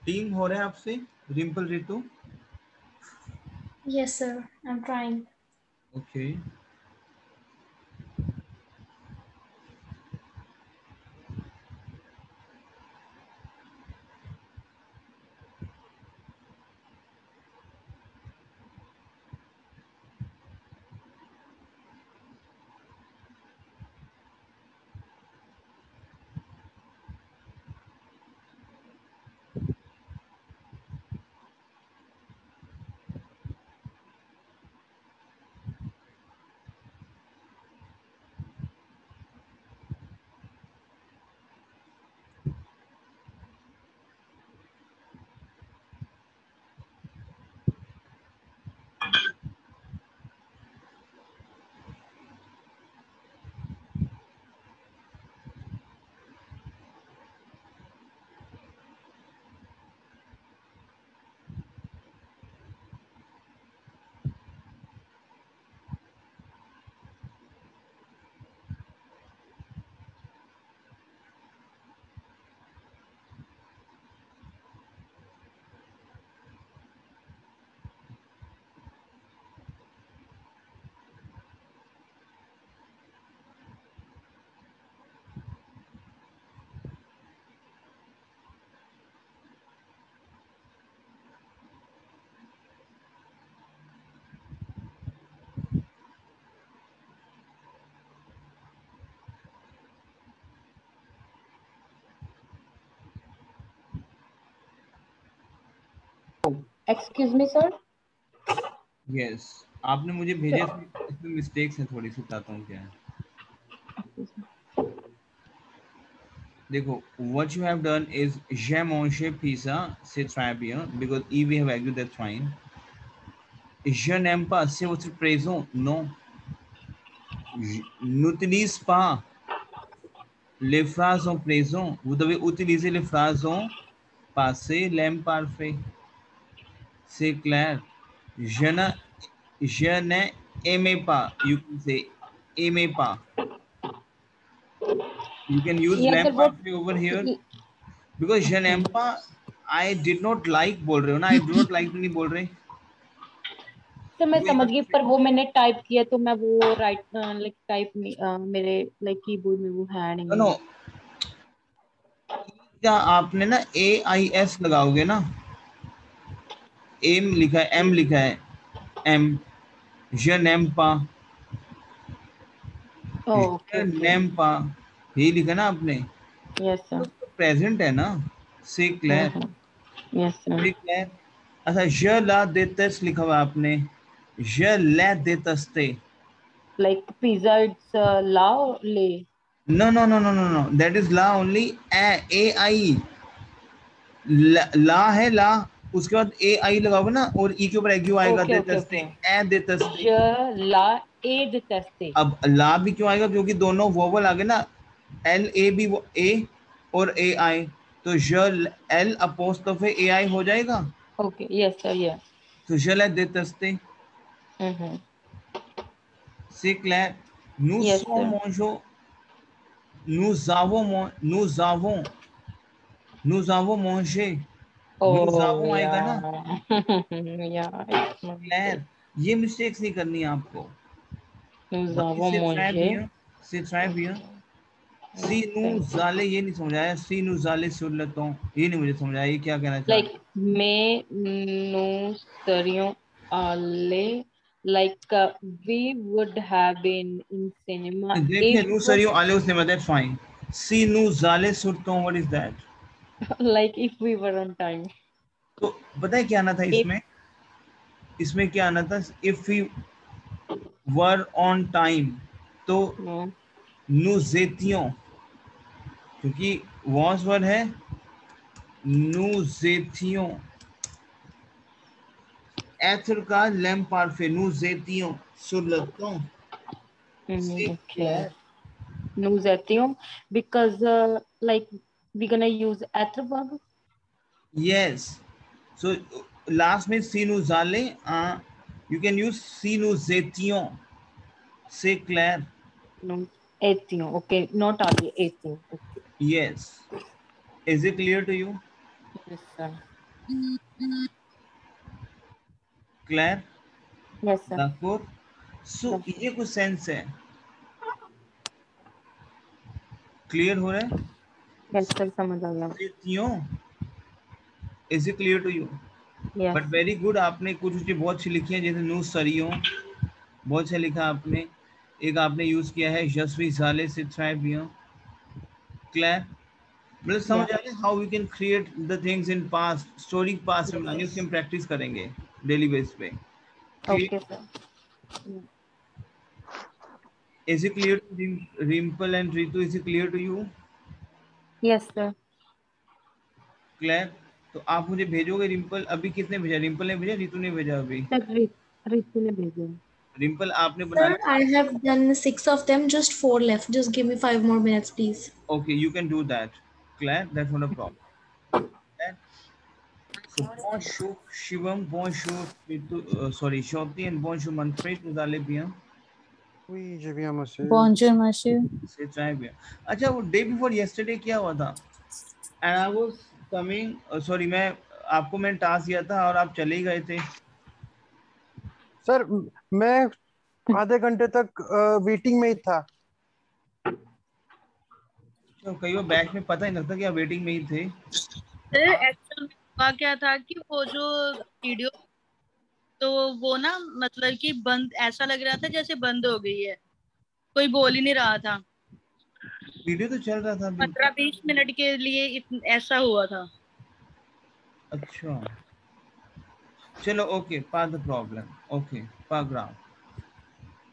Team हो रहा है आपसे Rimpal Ritu? Yes, sir. I'm trying. Okay Excuse me, sir. Yes आपने मुझे भेजे थे, इसमें मिस्टेक्स हैं थोड़ी सी, बताता हूँ क्या है। देखो what you have done is j'ai mangé pizza, c'est très bien because if we have agreed that's fine. Je n'aime pas, c'est votre présent, non. Je n'utilise pas les phrases en présent, vous devez utiliser les phrases en passé, l'imparfait. C'est clair. Je n'aimais pas, you can say aimais pas. You can use Yes, sir. What? l'imparfait over here because je n'aime pas I did not like बोल रहे हो ना, I do not like तो नहीं बोल रहे। Sir मैं समझ गई, पर वो मैंने टाइप किया तो मैं वो राइट लाइक टाइप मेरे लाइक कीबोर्ड में वो है नहीं। नो क्या आपने ना AIS लगाओगे ना, एम लिखा है, एम लिखा है, M je n'aime pas, je n'aime pas, यही लिखा ना आपने। Yes sir. प्रेजेंट है ना, से क्लियर। Yes sir. से क्लियर। अच्छा je la déteste लिखा हुआ आपने, je la déteste। Like pizza it's ला ले। No no no no no no, that is ला ओनली, ए आई ला है ला, उसके बाद ए आई लगाओगे ना और ई के ऊपर एक्यू आएगा, देतस्ते, ए देतस्ते। ज ला ए देतस्ते। अब ला भी क्यों आएगा, क्योंकि दोनों वोवल आ गए ना, एल ए भी ए और ए आई, तो ज एल अपोस्ट्रोफ ए आई हो जाएगा। Okay yes sir yes. तो je la déteste, c'est clair। Nous Yes, sir. mangeons, nous avons mangé, nous avons आएगा ना, क्लियर। ये मिस्टेक्स नहीं करनी है आपको। nous avons mangé। c'est très bien। सी नू जाले ये नहीं समझ आया, सी नू जाले सुन लेता हूँ, ये नहीं मुझे समझ आया, ये क्या कहना चाह लाइक मैं नो सरियों आले, like we would have been in cinema देखिए नू if सरियों आले उसने बताया फाइन, सी नू जाले सुरता हूँ, what is that? like if we were on time। तो पता है क्या आना था इसमें, इसमें क्या आना था, if we were on time, तो नूजेतियों, क्योंकि वॉज वर है, नूजेतियों, एथर का लैम पार्फे, नूजेतियों सुरलतों। okay नूजेतियों because like we're gonna use ether verb। yes, so last में सीनु जाले, you can use सीनु जेतियों, से क्लियर। एतियों okay not आगे एतियों okay। yes, is it clear to you? Yes sir। Clear? Yes sir. d'accord? सो ये कुछ सेंस है, clear हो रहा है? यस सर, समझ आ गया। Is it clear to you? Yes. But very good, आपने कुछ चीजें बहुत अच्छी लिखी हैं, जैसे नू सरियों, बहुत अच्छा लिखा आपने। एक आपने यूज किया है यशवी जाले से थ्राइव बिया। क्लियर? मतलब समझ आ गया how we can create the things in past, story past में बनानी, उसकी हम प्रैक्टिस करेंगे डेली बेस पे। Okay sir. Is it clear to Rimpal and Ritu? Is it clear to you? Yes sir. Clear? तो आप मुझे भेजोगे रिम्पल? अभी कितने भेजा? रिम्पल ने भेजा, रितु ने भेजा? अभी सर रितु ने भेजे। रिम्पल आपने बना Sir, I have done 6 of them, just 4 left. Just give me 5 more minutes, please. okay, you can do that. Clear? That's not a problem. Clear? So bonjour Shivam, bonjour Ritu, sorry Shopti, and bonjour Manfred. Vous allez bien? Oui, je viens, monsieur. Bonjour, monsieur. से try भी। अच्छा, वो day before yesterday क्या हुआ था? And I was coming, sorry, मैंने task दिया था और आप चले ही गए थे। सर मैं आधे घंटे तक वेटिंग में ही था। तो कई बार बैच में पता ही नहीं लगता कि आप वेटिंग में ही थे। एक्चुअल में हुआ क्या था कि वो जो वीडियो, तो वो ना मतलब कि बंद, ऐसा लग रहा था जैसे बंद हो गई है, कोई बोल ही नहीं रहा था। वीडियो तो चल रहा था। 15-20 मिनट के लिए ऐसा हुआ था। अच्छा, चलो, okay, pass the problem, okay, पाग्राम।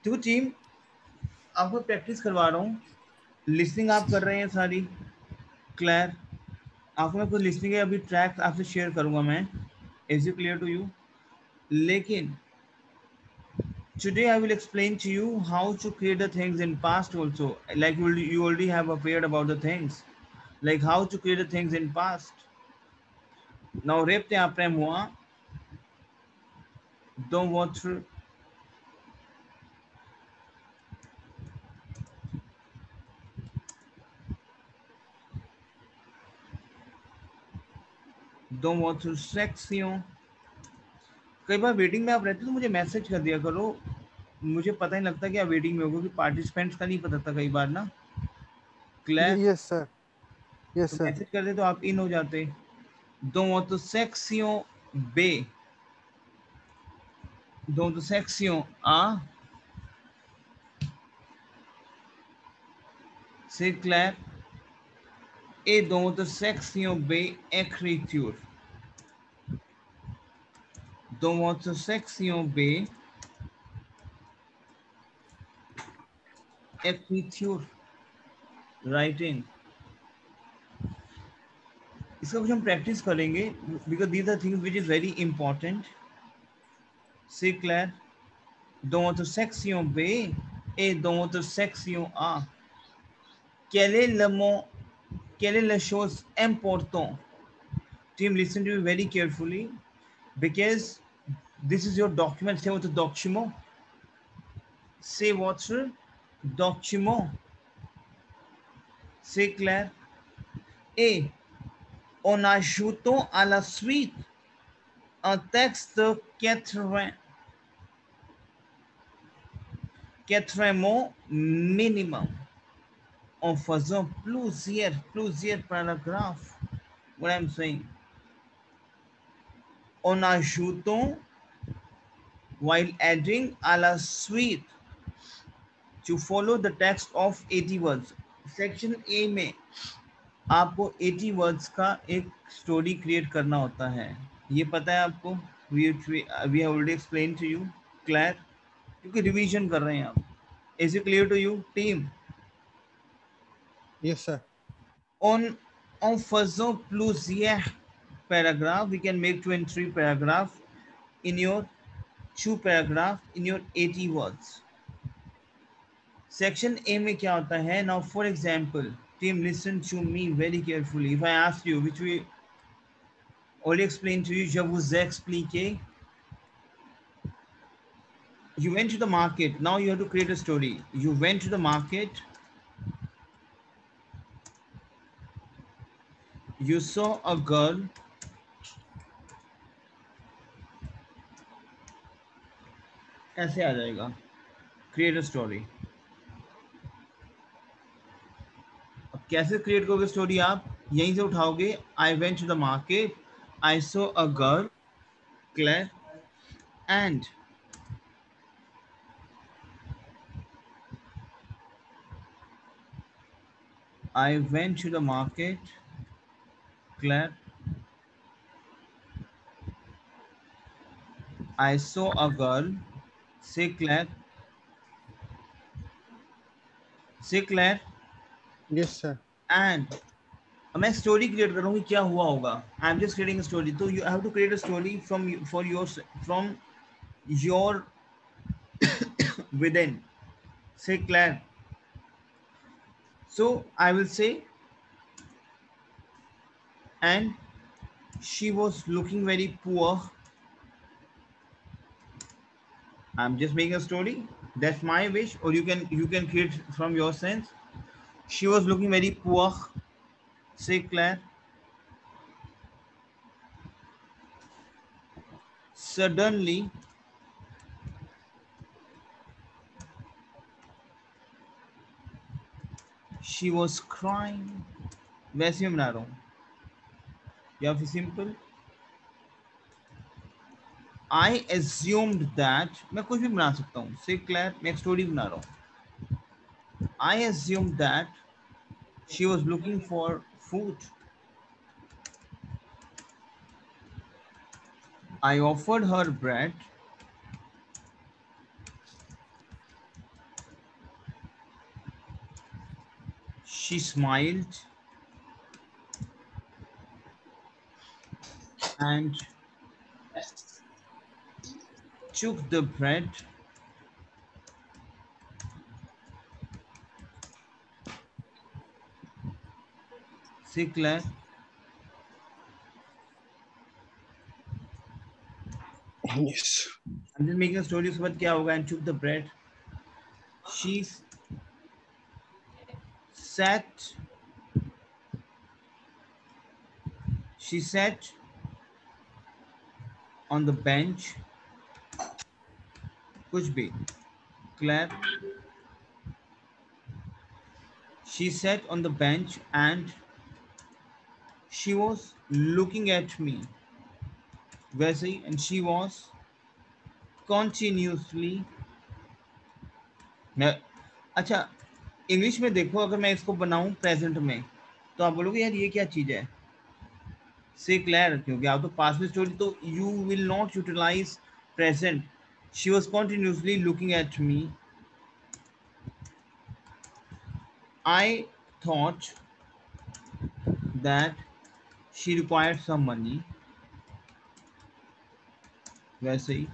तो टीम, आपको प्रैक्टिस करवा रहा हूँ, लिसनिंग आप कर रहे हैं सारी। क्लियर? आपको मैं कुछ लिसनिंग है अभी ट्रैक आपसे शेयर करूंगा मैं। Is it clear to you? लेकिन today I will explain to you how to create the things in past also, like you already have appeared about the things, like how to create the things in past. Now repte après moi, dans votre section। कई बार waiting में आप रहते हो तो मुझे message कर दिया करो, मुझे पता ही लगता कि आप वेटिंग में हो, क्योंकि पार्टिसिपेंट्स का नहीं पता था कई बार ना। क्लियर? यस सर, यस तो सर। मैसेज कर दे तो आप इन हो जाते। dans section B, dans section A, c'est clair? Et dans section B, écriture. Dans votre section B, écriture, writing. इसका कुछ हम प्रैक्टिस करेंगे, because these are things which is very important. C'est clair? Dans votre section B et dans votre section A, quel est le mot, quelle est la chose importante? Team, listen to me very carefully, because this is your document. Say votre document. C'est votre document. C'est clair? Et en ajoutant à la suite un texte de 80 mots minimum, en faisant plusieurs paragraphes. What I'm saying? En ajoutant, while adding à la suite, to follow the text of 80 words. Section A में आपको 80 words का एक story create करना होता है, ये पता है आपको? We have already explain to you. Clear? क्योंकि रिवीजन कर रहे हैं आप। Is it clear to you team? Yes sir. En faisant plusieurs paragraphs, we can make 2 and 3 paragraphs in your 2 paragraphs in your 80 words. Section A में क्या होता है? Now for example team, listen to me very carefully. If I ask you, which we already explained to you, je vous ai expliqué, you went to the market, now you have to create a story. You went to the market, you saw a girl ऐसे आ जाएगा, create a story. अब कैसे create करोगे story आप? यहीं से उठाओगे। I went to the market, I saw a girl, Claire, and I went to the market, Claire. I saw a girl. Say Claire. Say Claire. Yes, sir. And मैं story create कर रहा हूँ, क्या हुआ होगा? I am just creating story. तो you have to create a story from your within. Say Claire. So I will say, and she was looking very poor. I'm just making a story. That's my wish, or you can create from your sense. She was looking very poor. Say Claire. Suddenly, she was crying. वैसे ही बना रहा हूँ या फिर simple. I assumed that, मैं कुछ भी बना सकता हूँ। Say Claire, मैं एक स्टोरी बना रहा हूँ। I assumed that she was looking for food. I offered her bread. She smiled and took the bread. Say Claire. Yes. I'm just making a story. उसके बाद क्या होगा? And took the bread. She sat. She sat on the bench. कुछ भी. Claire. She sat on the bench and she was looking at me. वैसे ही, and she was continuously. अच्छा, English में देखो, अगर मैं इसको बनाऊं प्रेजेंट में तो आप बोलोगे यार ये क्या चीज है? से क्लियर, क्योंकि आप तो पास्ट में स्टोरी, तो you will not utilize present. She was continuously looking at me. I thought that she required some money. वैसे ही,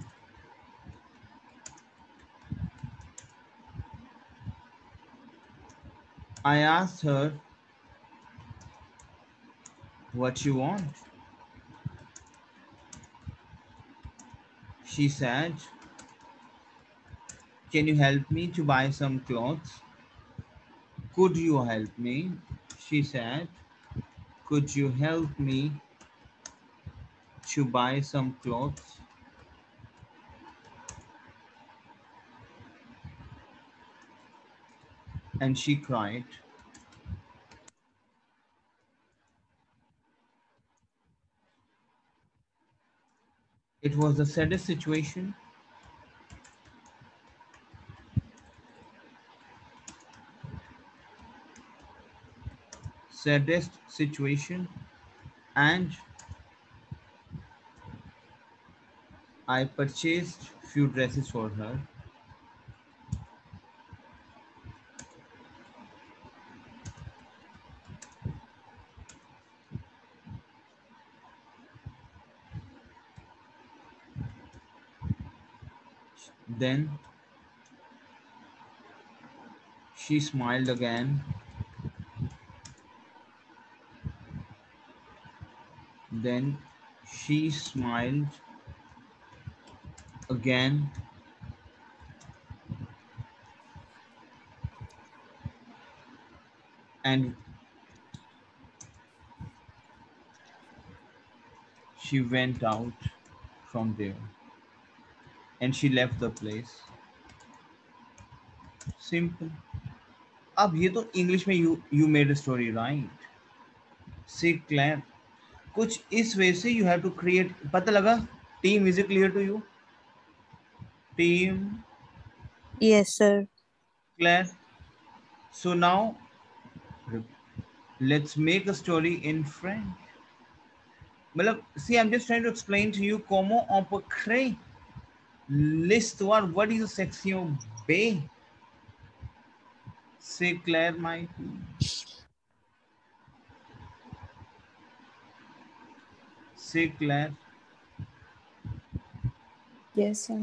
I asked her what you want. She said, can you help me to buy some clothes? Could you help me? She said, could you help me to buy some clothes? And she cried. It was the saddest situation. Saddest situation, and I purchased few dresses for her. Then she smiled again. Then she smiled again. And she went out from there. and she left the place. Simple. अब ये तो English में you made a story, right? See, Claire, कुछ इस वे से you have to create. पता लगा? Team, is it clear to you? Team. Yes, sir. Claire. So now let's make a story in French. मतलब, see, I'm just trying to explain to you comment on peut créer l'histoire. What is the section B? C'est clair, my team. C'est clair. Yes, sir.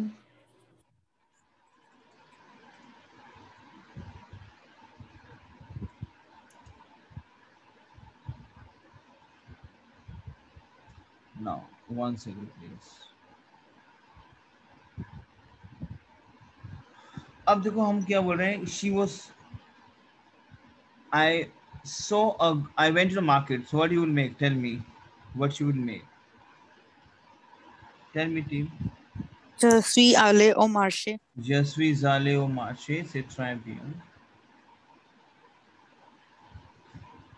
Now, one second, please. अब देखो हम क्या बोल रहे हैं. She was. I went to the market. So what you will make? Tell me, what you will make. Tell me, team. Je suis allé au marché. Je suis allé au marché. C'est très bien.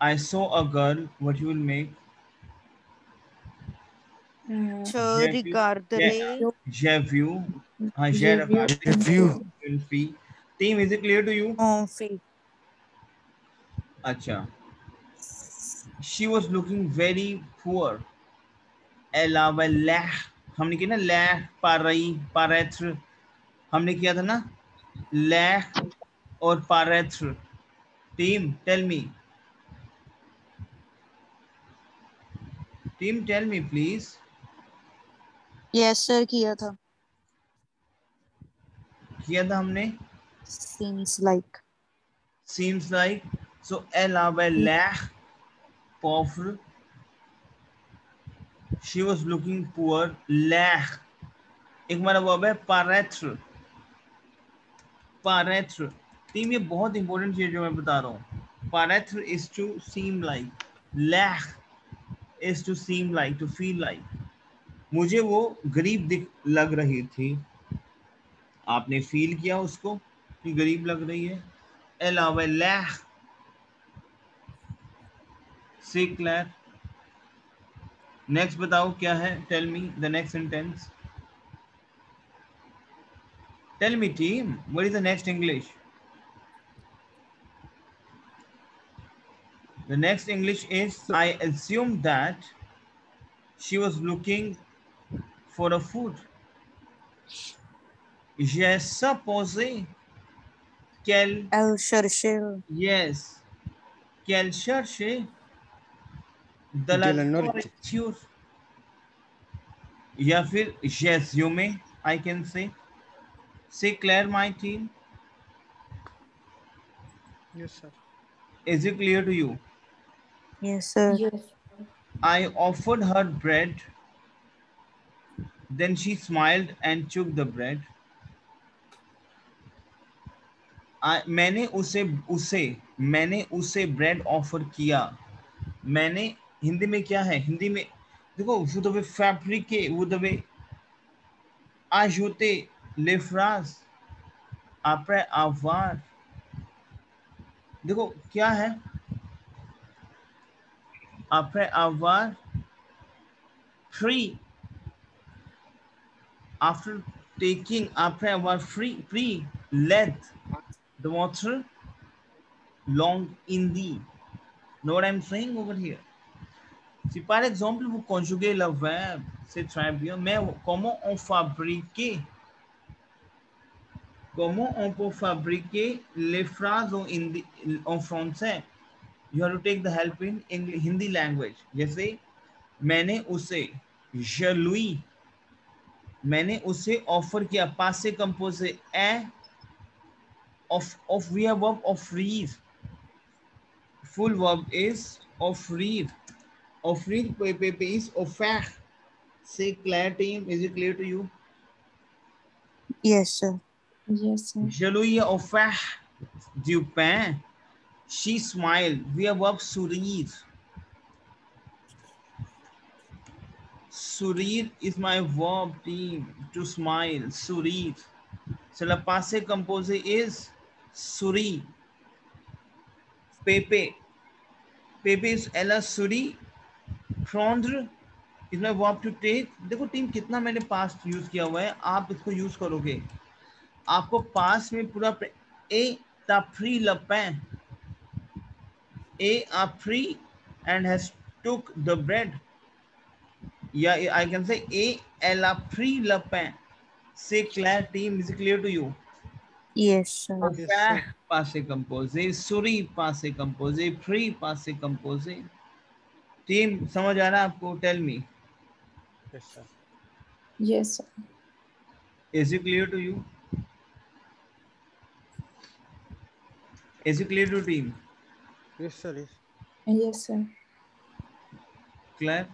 I saw a girl. What you will make? Je regarderai. J'ai vu. J'ai regardé une fille. Team, is it clear to you? En fait. अच्छा. She was looking very poor. Elle avait l'air. हमने किया ना l'air, paraître. हमने किया था ना l'air और paraître. Team, tell me. Team, tell me, please. Yes, sir, किया था. किया था हमने. Seems like. Seems like. So elle avait l'air pauvre. She was looking poor. L'air. एक हमारा वर्ब है paraître. Paraître. टीम, ये बहुत इंपॉर्टेंट चीज जो मैं बता रहा हूँ. Paraître is to seem like. L'air is to seem like, to feel like. मुझे वो गरीब लग रही थी. आपने फील किया उसको कि गरीब लग रही है. Elle avait l'air. C'est clair. Next बताओ क्या है. Tell me the next sentence. Tell me, team, what is the next English? The next English is, I assume that she was looking for a food. J'ai supposé qu'elle... Elle cherchait. Yes. Qu'elle cherchait de la nourriture. या फिर j'assume, I can say. C'est clair, my team? Yes, sir. Is it clear to you? Yes, sir. Yes. I offered her bread. Then she smiled and took the bread. मैंने उसे bread offer किया. मैंने हिंदी में क्या है? हिंदी में देखो, vous devez fabriquer, vous devez ajouter les phrases après avoir. देखो क्या है? après avoir free, after taking, après avoir free, let the water long in the. Know what I'm saying over here? Si par exemple vous conjuguez le verbe, c'est très bien, mais comment on peut fabriquer les phrases en français? You have to take the help in English, Hindi language. जैसे मैंने उसे offer किया. पास से कंपोज है of we have verb offrir. Full verb is offrir. Offrir is offert. Say clear, team. Is it clear to you? Yes, sir. Yes, sir. Je lui ai offert du pain. She smiled. We have verb sourire. Sourire is my verb, team. To smile. Sourire. So le passé composé is souris. Pepe. Pepe is ella souris. Prendre is my verb to take. देखो team कितना मैंने past use किया हुआ है, आप इसको use करोगे आपको पास्ट में पूरा ए t'as pris le pain. A pris and has took the bread. Yeah, I can say A elle a pris le pain. Say Claire, team, is it clear to you? Yes, sir. Okay. Passé composé, souris passé composé, pris passé composé. Team समझ आ रहा है आपको? Tell me. Yes, sir. Yes, sir. Is it clear to you? Is it clear to team? Yes, sir. Yes. Yes, sir. Clear?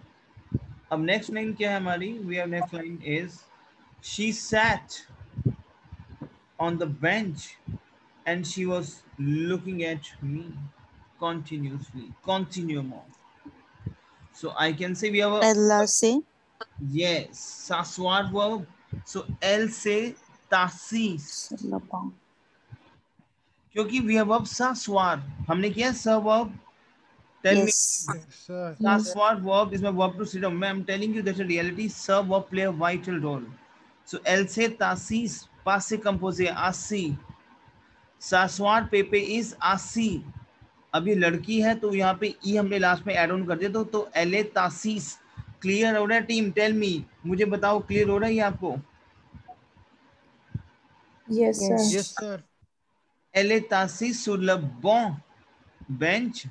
अब next line क्या है हमारी? We have next line is she sat on the bench and she was looking at me continuously. Continuellement. So I can say we have a Ella से yes, s'asseoir verb. So elle से t'assis. लपाऊं. क्योंकि we have verb s'asseoir. हमने किया sir verb. Tell me. Yes. Yes, sir. S'asseoir verb is my verb to sit down. I'm telling you that in reality, sir verb play a vital role. So elle से t'assis, passé composé assis. S'asseoir पेपे is assis. अब ये लड़की है तो यहाँ पे ई हमने last में ऐड ऑन कर दिया तो एले तासीस. क्लियर हो रहा है टीम? टेल मी, मुझे बताओ क्लियर हो रहा है ये आपको? Yes, sir. Yes, sir. Elle est assise sur le bon bench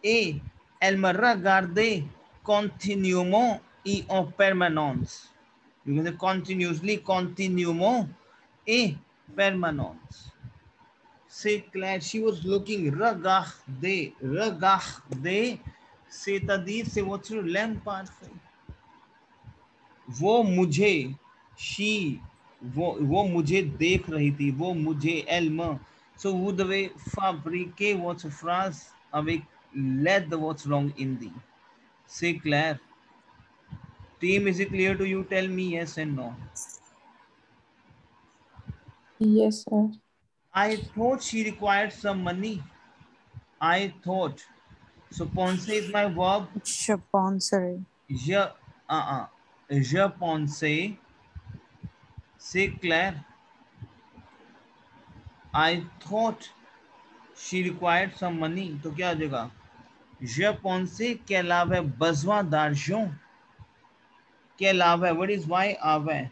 et elle me regardait continuellement et en permanence. You can say continuously, continuellement et permanence. C'est clair. She was looking. Regarder, regarder, c'est-à-dire c'est votre l'imparfait. वो मुझे, she, वो मुझे देख रही थी, वो मुझे, elle me. So vous devez fabriquer votre phrase avec l'aide de votre langue hindi. C'est clair? Team, is it clear to you? Tell me yes and no. Yes, sir. I thought she required some money. I thought. So penser is my verb. Je penserai. Je pensais. C'est clair? I thought she required some money. तो क्या आ जाएगा? Je pensais qu'elle avait besoin d'argent. Qu'elle avait. What is why avait?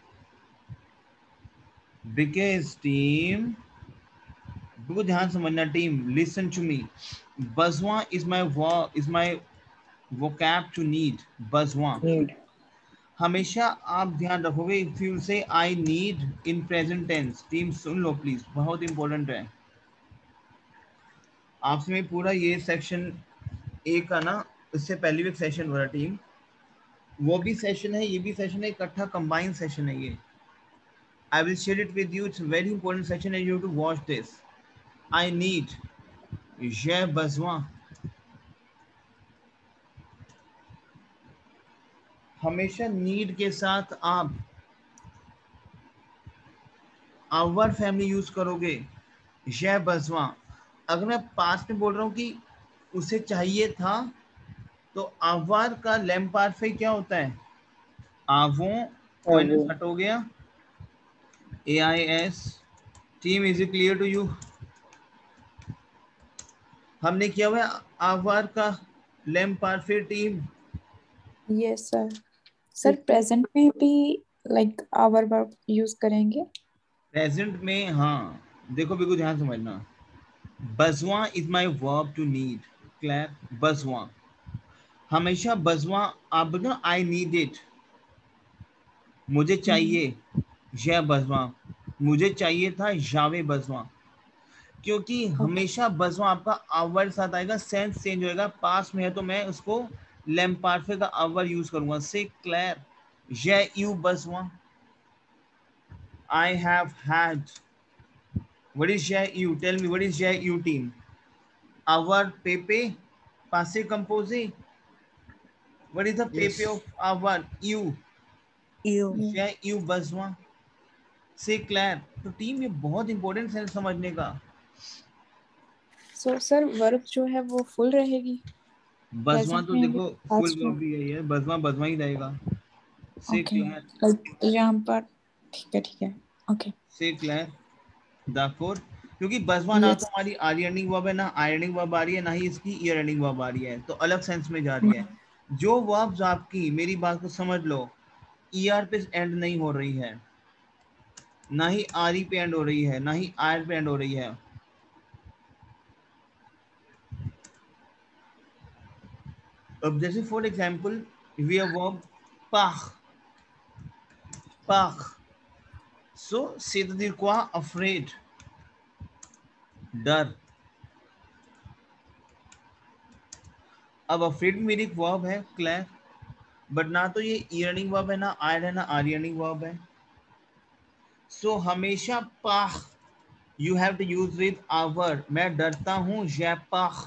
Because team. बिल्कुल ध्यान समझना team. Listen to me. Besoin is my verb, is my vocab to need. Besoin. Need. हमेशा आप ध्यान रखोगे if you say I need in present tense. Team soon low please, बहुत important है. आपसे मैं पूरा ये सेक्शन ए का ना, इससे पहले भी एक सेशन हुआ टीम, वो भी सेशन है, ये भी सेशन है, इकट्ठा कंबाइंड सेशन है ये. I will share it with you. It's a very important section and you have to watch this. I need. J'ai besoin. हमेशा नीड के साथ आप आवर फैमिली यूज करोगे. j'ai besoin. अगर मैं पास्ट में बोल रहा हूँ कि उसे चाहिए था, तो आवर का लैम्पार्फे क्या होता है? आवों माइनस हट हो गया, AIS. Team, is it clear to you? हमने किया हुआ है आवर का लैम्पार्फे team. Yes, sir. Sir, present में भी like our verb use करेंगे? प्रेजेंट में हाँ. देखो बिल्कुल ध्यान समझना. besoin is my verb to need. Clear? besoin. हमेशा besoin आप बोलो I need it. मुझे चाहिए. j'ai besoin. मुझे चाहिए था. j'avais besoin. क्योंकि हमेशा besoin आपका आवर साथ आएगा, सेंस चेंज होएगा. पास में है तो मैं उसको लैम्पार्फे का आवर यूज करूंगा. से clear? j'ai eu besoin. I have had. What is j'ai eu? Tell me what is j'ai eu team? Our Pepe, passé composé. What is the pepe of avoir? You. You. J'ai eu besoin. Say Claire. तो team ये बहुत important sense समझने का. So sir verb जो है वो full रहेगी. बजवा तो देखो फुल वर्ब भी है, बजवा ही रहेगा. Say Claire. यहाँ पर ठीक है. Okay. Say Claire. D'accord. क्योंकि बजवा ना तो हमारी आर एंडिंग वर्ब है, ना आई एंडिंग वर्ब आ रही है, ना ही इसकी ईयर एंडिंग वर्ब आ रही है, तो अलग सेंस में जा रही है. जो वर्ब्स आपकी, मेरी बात को समझ लो, ईआर पे एंड नहीं हो रही है, ना ही आर ई पे एंड हो रही है, ना ही आर पे एंड हो रही है. अब जैसे for example we have verb पाख. सो से तो दिल को अफ्रेड, डर. अब अफ्रेड मेरी एक वर्ब है क्लैर, बट ना तो ये ईयरनिंग वर्ब है, ना आर है, ना आर्यनिंग वर्ब है. सो हमेशा पाख you have to use with आवर. मैं डरता हूँ, जै पाख.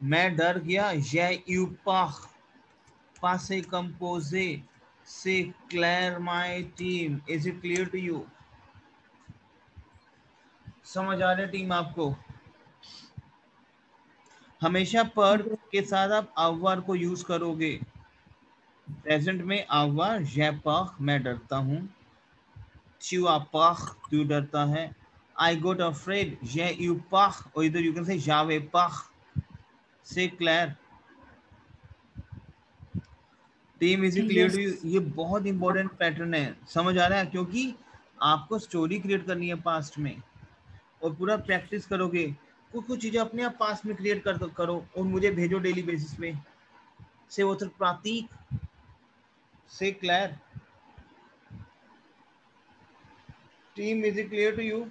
मैं डर गया, जै यू पाख. पासे कंपोजे से क्लैर my team. Is it clear to you? समझ आ रहा है टीम आपको? हमेशा पर के साथ आप आवर को यूज करोगे. प्रेजेंट में आवर, जै पाख मैं डरता हूँ. तू पाख तू डरता है. आई गोट अफ्रेड, जै यू पाख. और इधर यू कैन से जावे पाख. से क्लैर team. Is it clear to you? ये बहुत इंपॉर्टेंट पैटर्न है. समझ आ रहा है? क्योंकि आपको स्टोरी क्रिएट करनी है पास्ट में, और पूरा प्रैक्टिस करोगे. कुछ चीजें अपने आप पास्ट में क्रिएट करो और मुझे भेजो डेली बेसिस पे. से वो तो प्रतीक. से क्लैर team. Is it clear to you?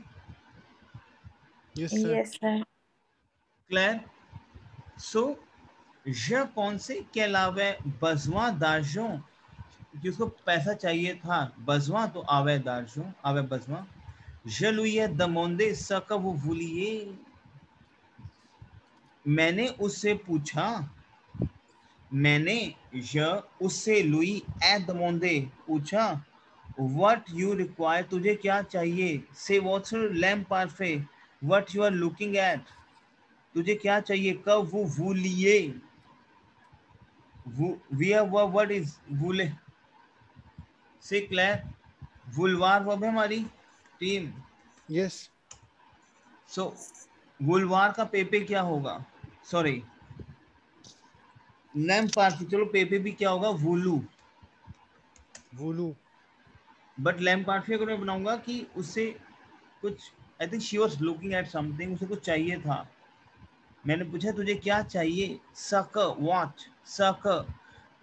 Yes, sir. क्लैर. सो je pense के अलावा बजवा दार्जों, जिसको पैसा चाहिए था, बजवा तो आवे दार्जों, आवे बजवा. je lui ai demandé ce que vous vouliez. मैंने उससे पूछा. मैंने उससे lui ai demandé पूछा. what you require तुझे क्या चाहिए. say what's your lamp parfait. what you are looking at तुझे क्या चाहिए. कब वो vouliez. we have what is voule. से क्लैर वुलवार वर्ब है हमारी टीम. यस. सो वुलवार का पेपे क्या होगा? Sorry lamp party. चलो पेपे भी क्या होगा? वुलू. बट लैम्प पार्टी अगर मैं बनाऊंगा कि उससे कुछ, I think she was looking at something, उसे कुछ चाहिए था. मैंने पूछा तुझे क्या चाहिए. सक व्हाट. सक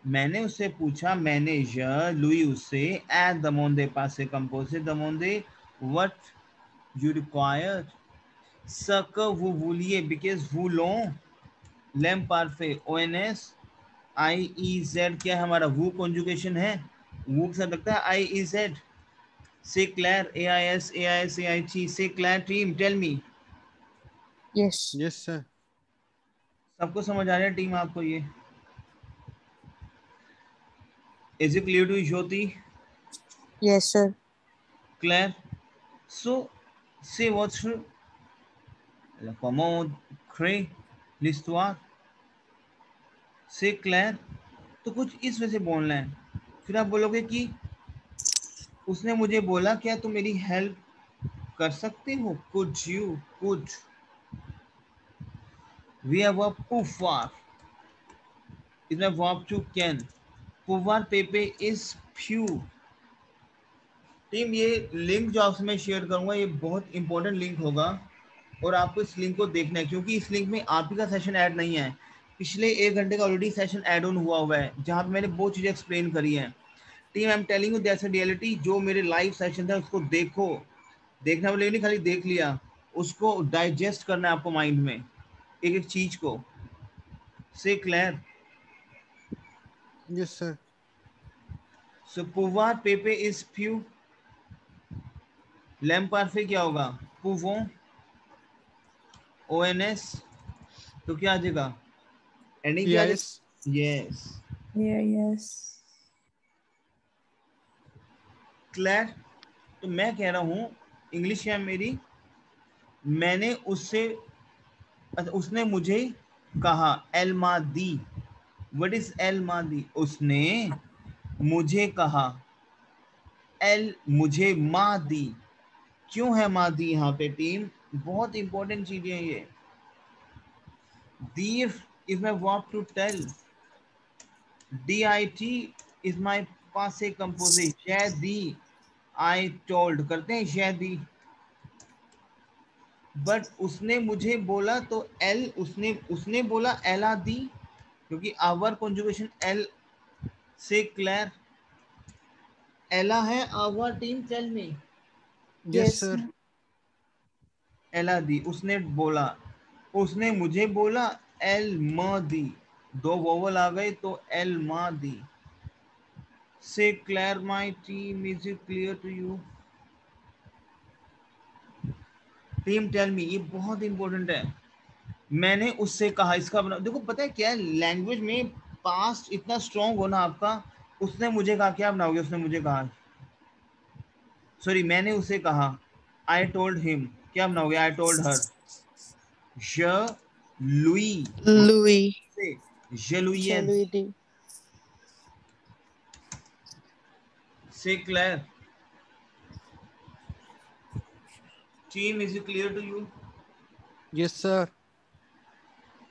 मैंने उससे पूछा. मैनेजर लुई उससे. एट दमोंदे पासे कंपोजे दमोंदे व्हाट यू रिक्वायर. सक वो वूलिए बिकॉज वूलों. लैम्प पार्फे ONS IEZ क्या है हमारा? वो कॉन्जुगेशन है. वो के साथ लगता है IEZ. से क्लैर AIS से क्लैर team. Tell me. Yes. Yes sir. सबको समझ आ रहा है टीम आपको ये? Is it clear to you, Jyoti? Yes, sir. Claire? So, say what's la commode, crée, l'histoire. Say Claire. तो कुछ इस वजह से बोलना है. फिर आप बोलोगे कि उसने मुझे बोला क्या तुम मेरी हेल्प कर सकते हो. Could you? Could. We have a pouvoir. इसमें verb to can. pouvoir पेपे is few. Team ये लिंक जो आपसे मैं शेयर करूंगा ये बहुत इंपॉर्टेंट लिंक होगा, और आपको इस लिंक को देखना है, क्योंकि इस लिंक में आप ही का सेशन ऐड नहीं है. पिछले 1 घंटे का ऑलरेडी सेशन ऐड ऑन हुआ है, जहां पे मैंने बहुत चीजें एक्सप्लेन करी हैं. Team I am telling you that's a reality. जो मेरे लाइव सेशन था उसको देखो. देखना वाले नहीं खाली देख लिया, उसको डाइजेस्ट करना है आपको माइंड में, एक एक चीज को. Say clear? Yes sir. So pouvoir पेपे इज फ्यू. लैम्प पार्फे क्या होगा? pouvons. ONS तो क्या आ जाएगा? एंडिंग क्या आ जाएगा? यस. Yeah, yes. क्लैर, तो मैं कह रहा हूं इंग्लिश है मेरी, मैंने उससे, उसने मुझे कहा, एल मादी, व्हाट इज एल मादी, उसने मुझे कहा, एल मुझे मादी, क्यों है मादी यहाँ पे टीम, बहुत इंपॉर्टेंट चीजें हैं ये। दी is my verb to tell, dit is my passive composition, दी I told करते हैं शायदी, बट उसने मुझे बोला तो एल, उसने बोला एला दी, क्योंकि आवर कंजुगेशन एल से क्लैर, एला है आवर team, tell me. Yes sir. एला दी, उसने बोला, उसने मुझे बोला एल म दी, दो वोवल आ गए तो एल मा दी। से क्लैर my team, is it clear to you team, tell me, ये बहुत इंपॉर्टेंट है। मैंने उससे कहा, इसका बना, देखो पता है क्या, लैंग्वेज में पास्ट इतना स्ट्रॉन्ग होना आपका, उसने मुझे कहा, क्या बनाओगे, उसने मुझे कहा, सॉरी मैंने उसे कहा, आई टोल्ड हिम, क्या बनाओगे, I told her, je lui, Louis. je lui ai Shall we do? say clair, team, is it clear to you, yes sir.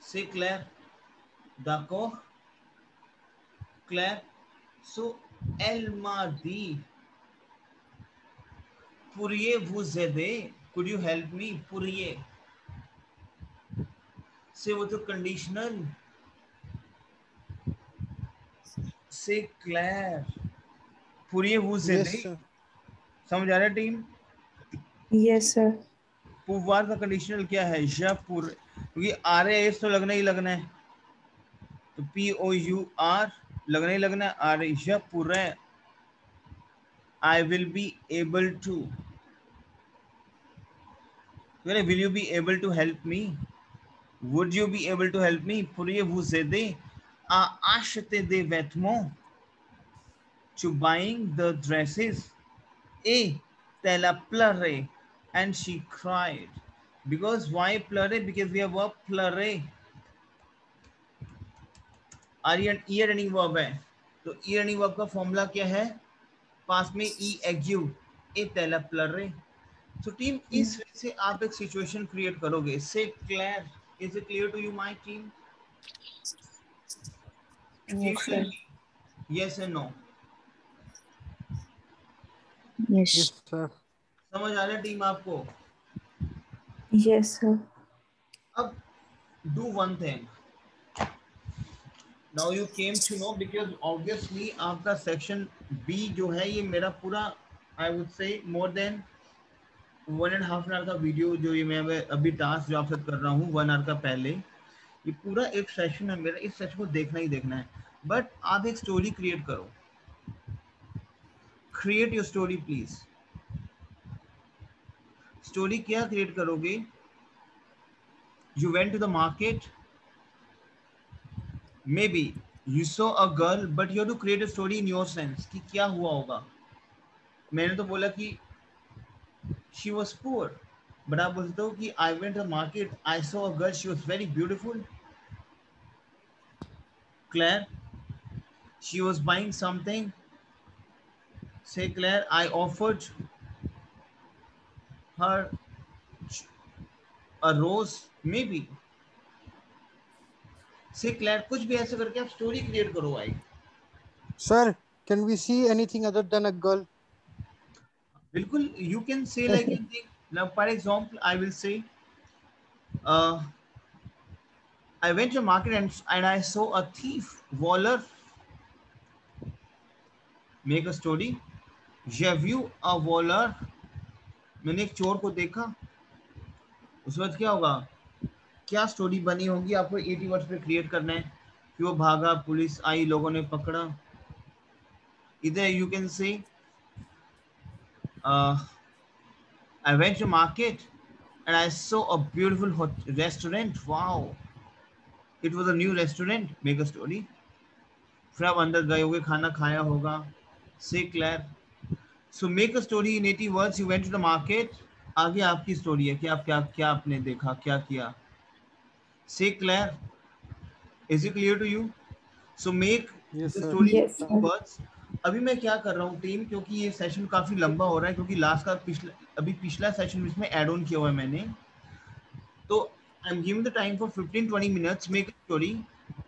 say clair, d'accord, clair, so elle m'a dit, pourriez vous aider, could you help me, pourriez, say वो तो conditional, say clair, pourriez vous yes aider, sir. समझ आ रहा है team. Yes, sir. पुवार का conditional क्या है, या पुर, क्योंकि आर एस तो लगना ही लगना है, तो पी ओ यू आर लगना ही लगना है, आर या पुर, I will be able to, will you be able to help me, would you be able to help me, pourriez vous aider à acheter des vêtements, to buying the dresses, et elle a pleuré and she cried, because why pleuré, because we have verb pleurer, year running verb है, तो year running verb का formula क्या है, पास में ई एग्यू, ए तेला प्लरे। So team, इस वजह से आप एक सिचुएशन क्रिएट करोगे, से clear, is it clear to you my team, Yes, sir. Yes and no, Yes. Yes sir. समझ आ रहा है टीम आपको। Yes, sir. अब do one thing, now you came to know, because obviously आपका section B जो है, ये मेरा पूरा, I would say more than 1.5 hour का वीडियो, जो ये मैं अभी टास्क जो आपसे कर रहा हूँ 1 आवर का पहले, ये पूरा एक सेशन है मेरा, इस सेशन को देखना ही देखना है। बट आप एक स्टोरी क्रिएट करो, create your story please. Story क्या क्रिएट करोगे, you went to the market, maybe you saw a girl, but you have to create a story in your sense कि क्या हुआ होगा। मैंने तो बोला कि शी वॉज पुअर, बट आप बोलते हो कि I went to the market, I saw a girl, she was very beautiful, clear, she was buying something, say Claire, I offered her a rose, maybe, say Claire, कुछ भी ऐसे करके आप story create करो भाई। Sir, can we see anything other than a girl? बिल्कुल, you can say like anything. Now for example, I will say I went to market and I saw a thief, Waller, make a story, j'ai vu a Waller, मैंने एक चोर को देखा, उस वक्त क्या होगा, क्या स्टोरी बनी होगी, आपको 80 वर्ड्स पे क्रिएट करना है कि वो भागा, पुलिस आई, लोगों ने पकड़ा। इधर you can say I went to market and I saw a beautiful restaurant, wow, it was a new restaurant, make a story, फिर आप अंदर गए होगे, खाना खाया होगा. Say Claire. So make a story in 80 words. You went to the market. आगे आपकी स्टोरी है कि आप क्या आपने देखा, क्या किया. Say Claire. Is it clear to you? So make Yes, the sir. story in Yes, 80 sir. words. अभी मैं क्या कर रहा हूँ टीम, क्योंकि ये सेशन काफी लंबा हो रहा है, क्योंकि लास्ट का पिछला सेशन इसमें ऐड ऑन किया हुआ है मैंने. तो I am giving the time for 15-20 minutes. Make a story.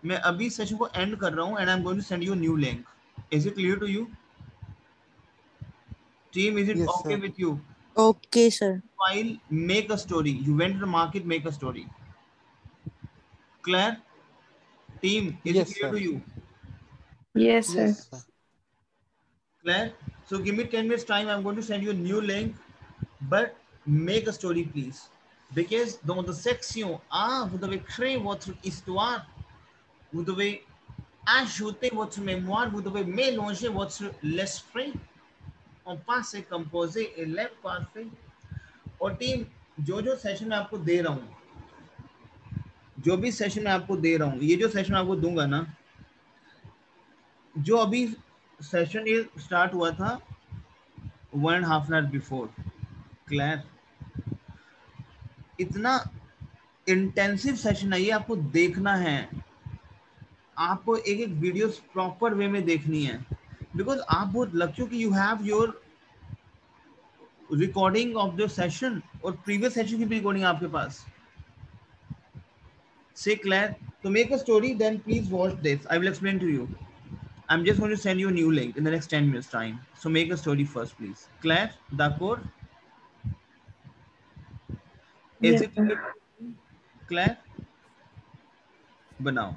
मैं अभी सेशन को एंड कर रहा हूँ and I am going to send you new link. Is it clear to you team? Is it Yes, okay sir. With you? Okay, sir. While make a story. You went to the market, make a story. Claire? Team, is it Yes, clear sir. to you? Yes, sir. Yes, sir. Claire? So give me 10 minutes time. I'm going to send you a new link. But make a story, please. Because dans a section A, vous devez créer votre histoire. Vous devez ajouter votre mémoire. Vous devez mélanger votre l'esprit. On passe et composer et l'être parfait. और team, जो session मैं आपको दे रहा हूँ, जो भी session मैं आपको दे रहा हूँ, ये जो सेशन आपको दूंगा ना, जो अभी सेशन ये स्टार्ट हुआ था 1.5 hour बिफोर. क्लियर? इतना इंटेंसिव सेशन है ये, आपको देखना है. आपको एक एक वीडियो प्रॉपर वे में देखनी है. बिकॉज आप बहुत लकी हो कि you have your recording of the session, और प्रीवियस सेशन की भी रिकॉर्डिंग आपके पास. Say Claire, to make a story, then please watch this. I will explain to you. I'm just going to send you a new link in the next 10 minutes time. So make a story first, please. Claire, d'accord? Is Yes, it sir. clear? Claire? Banao.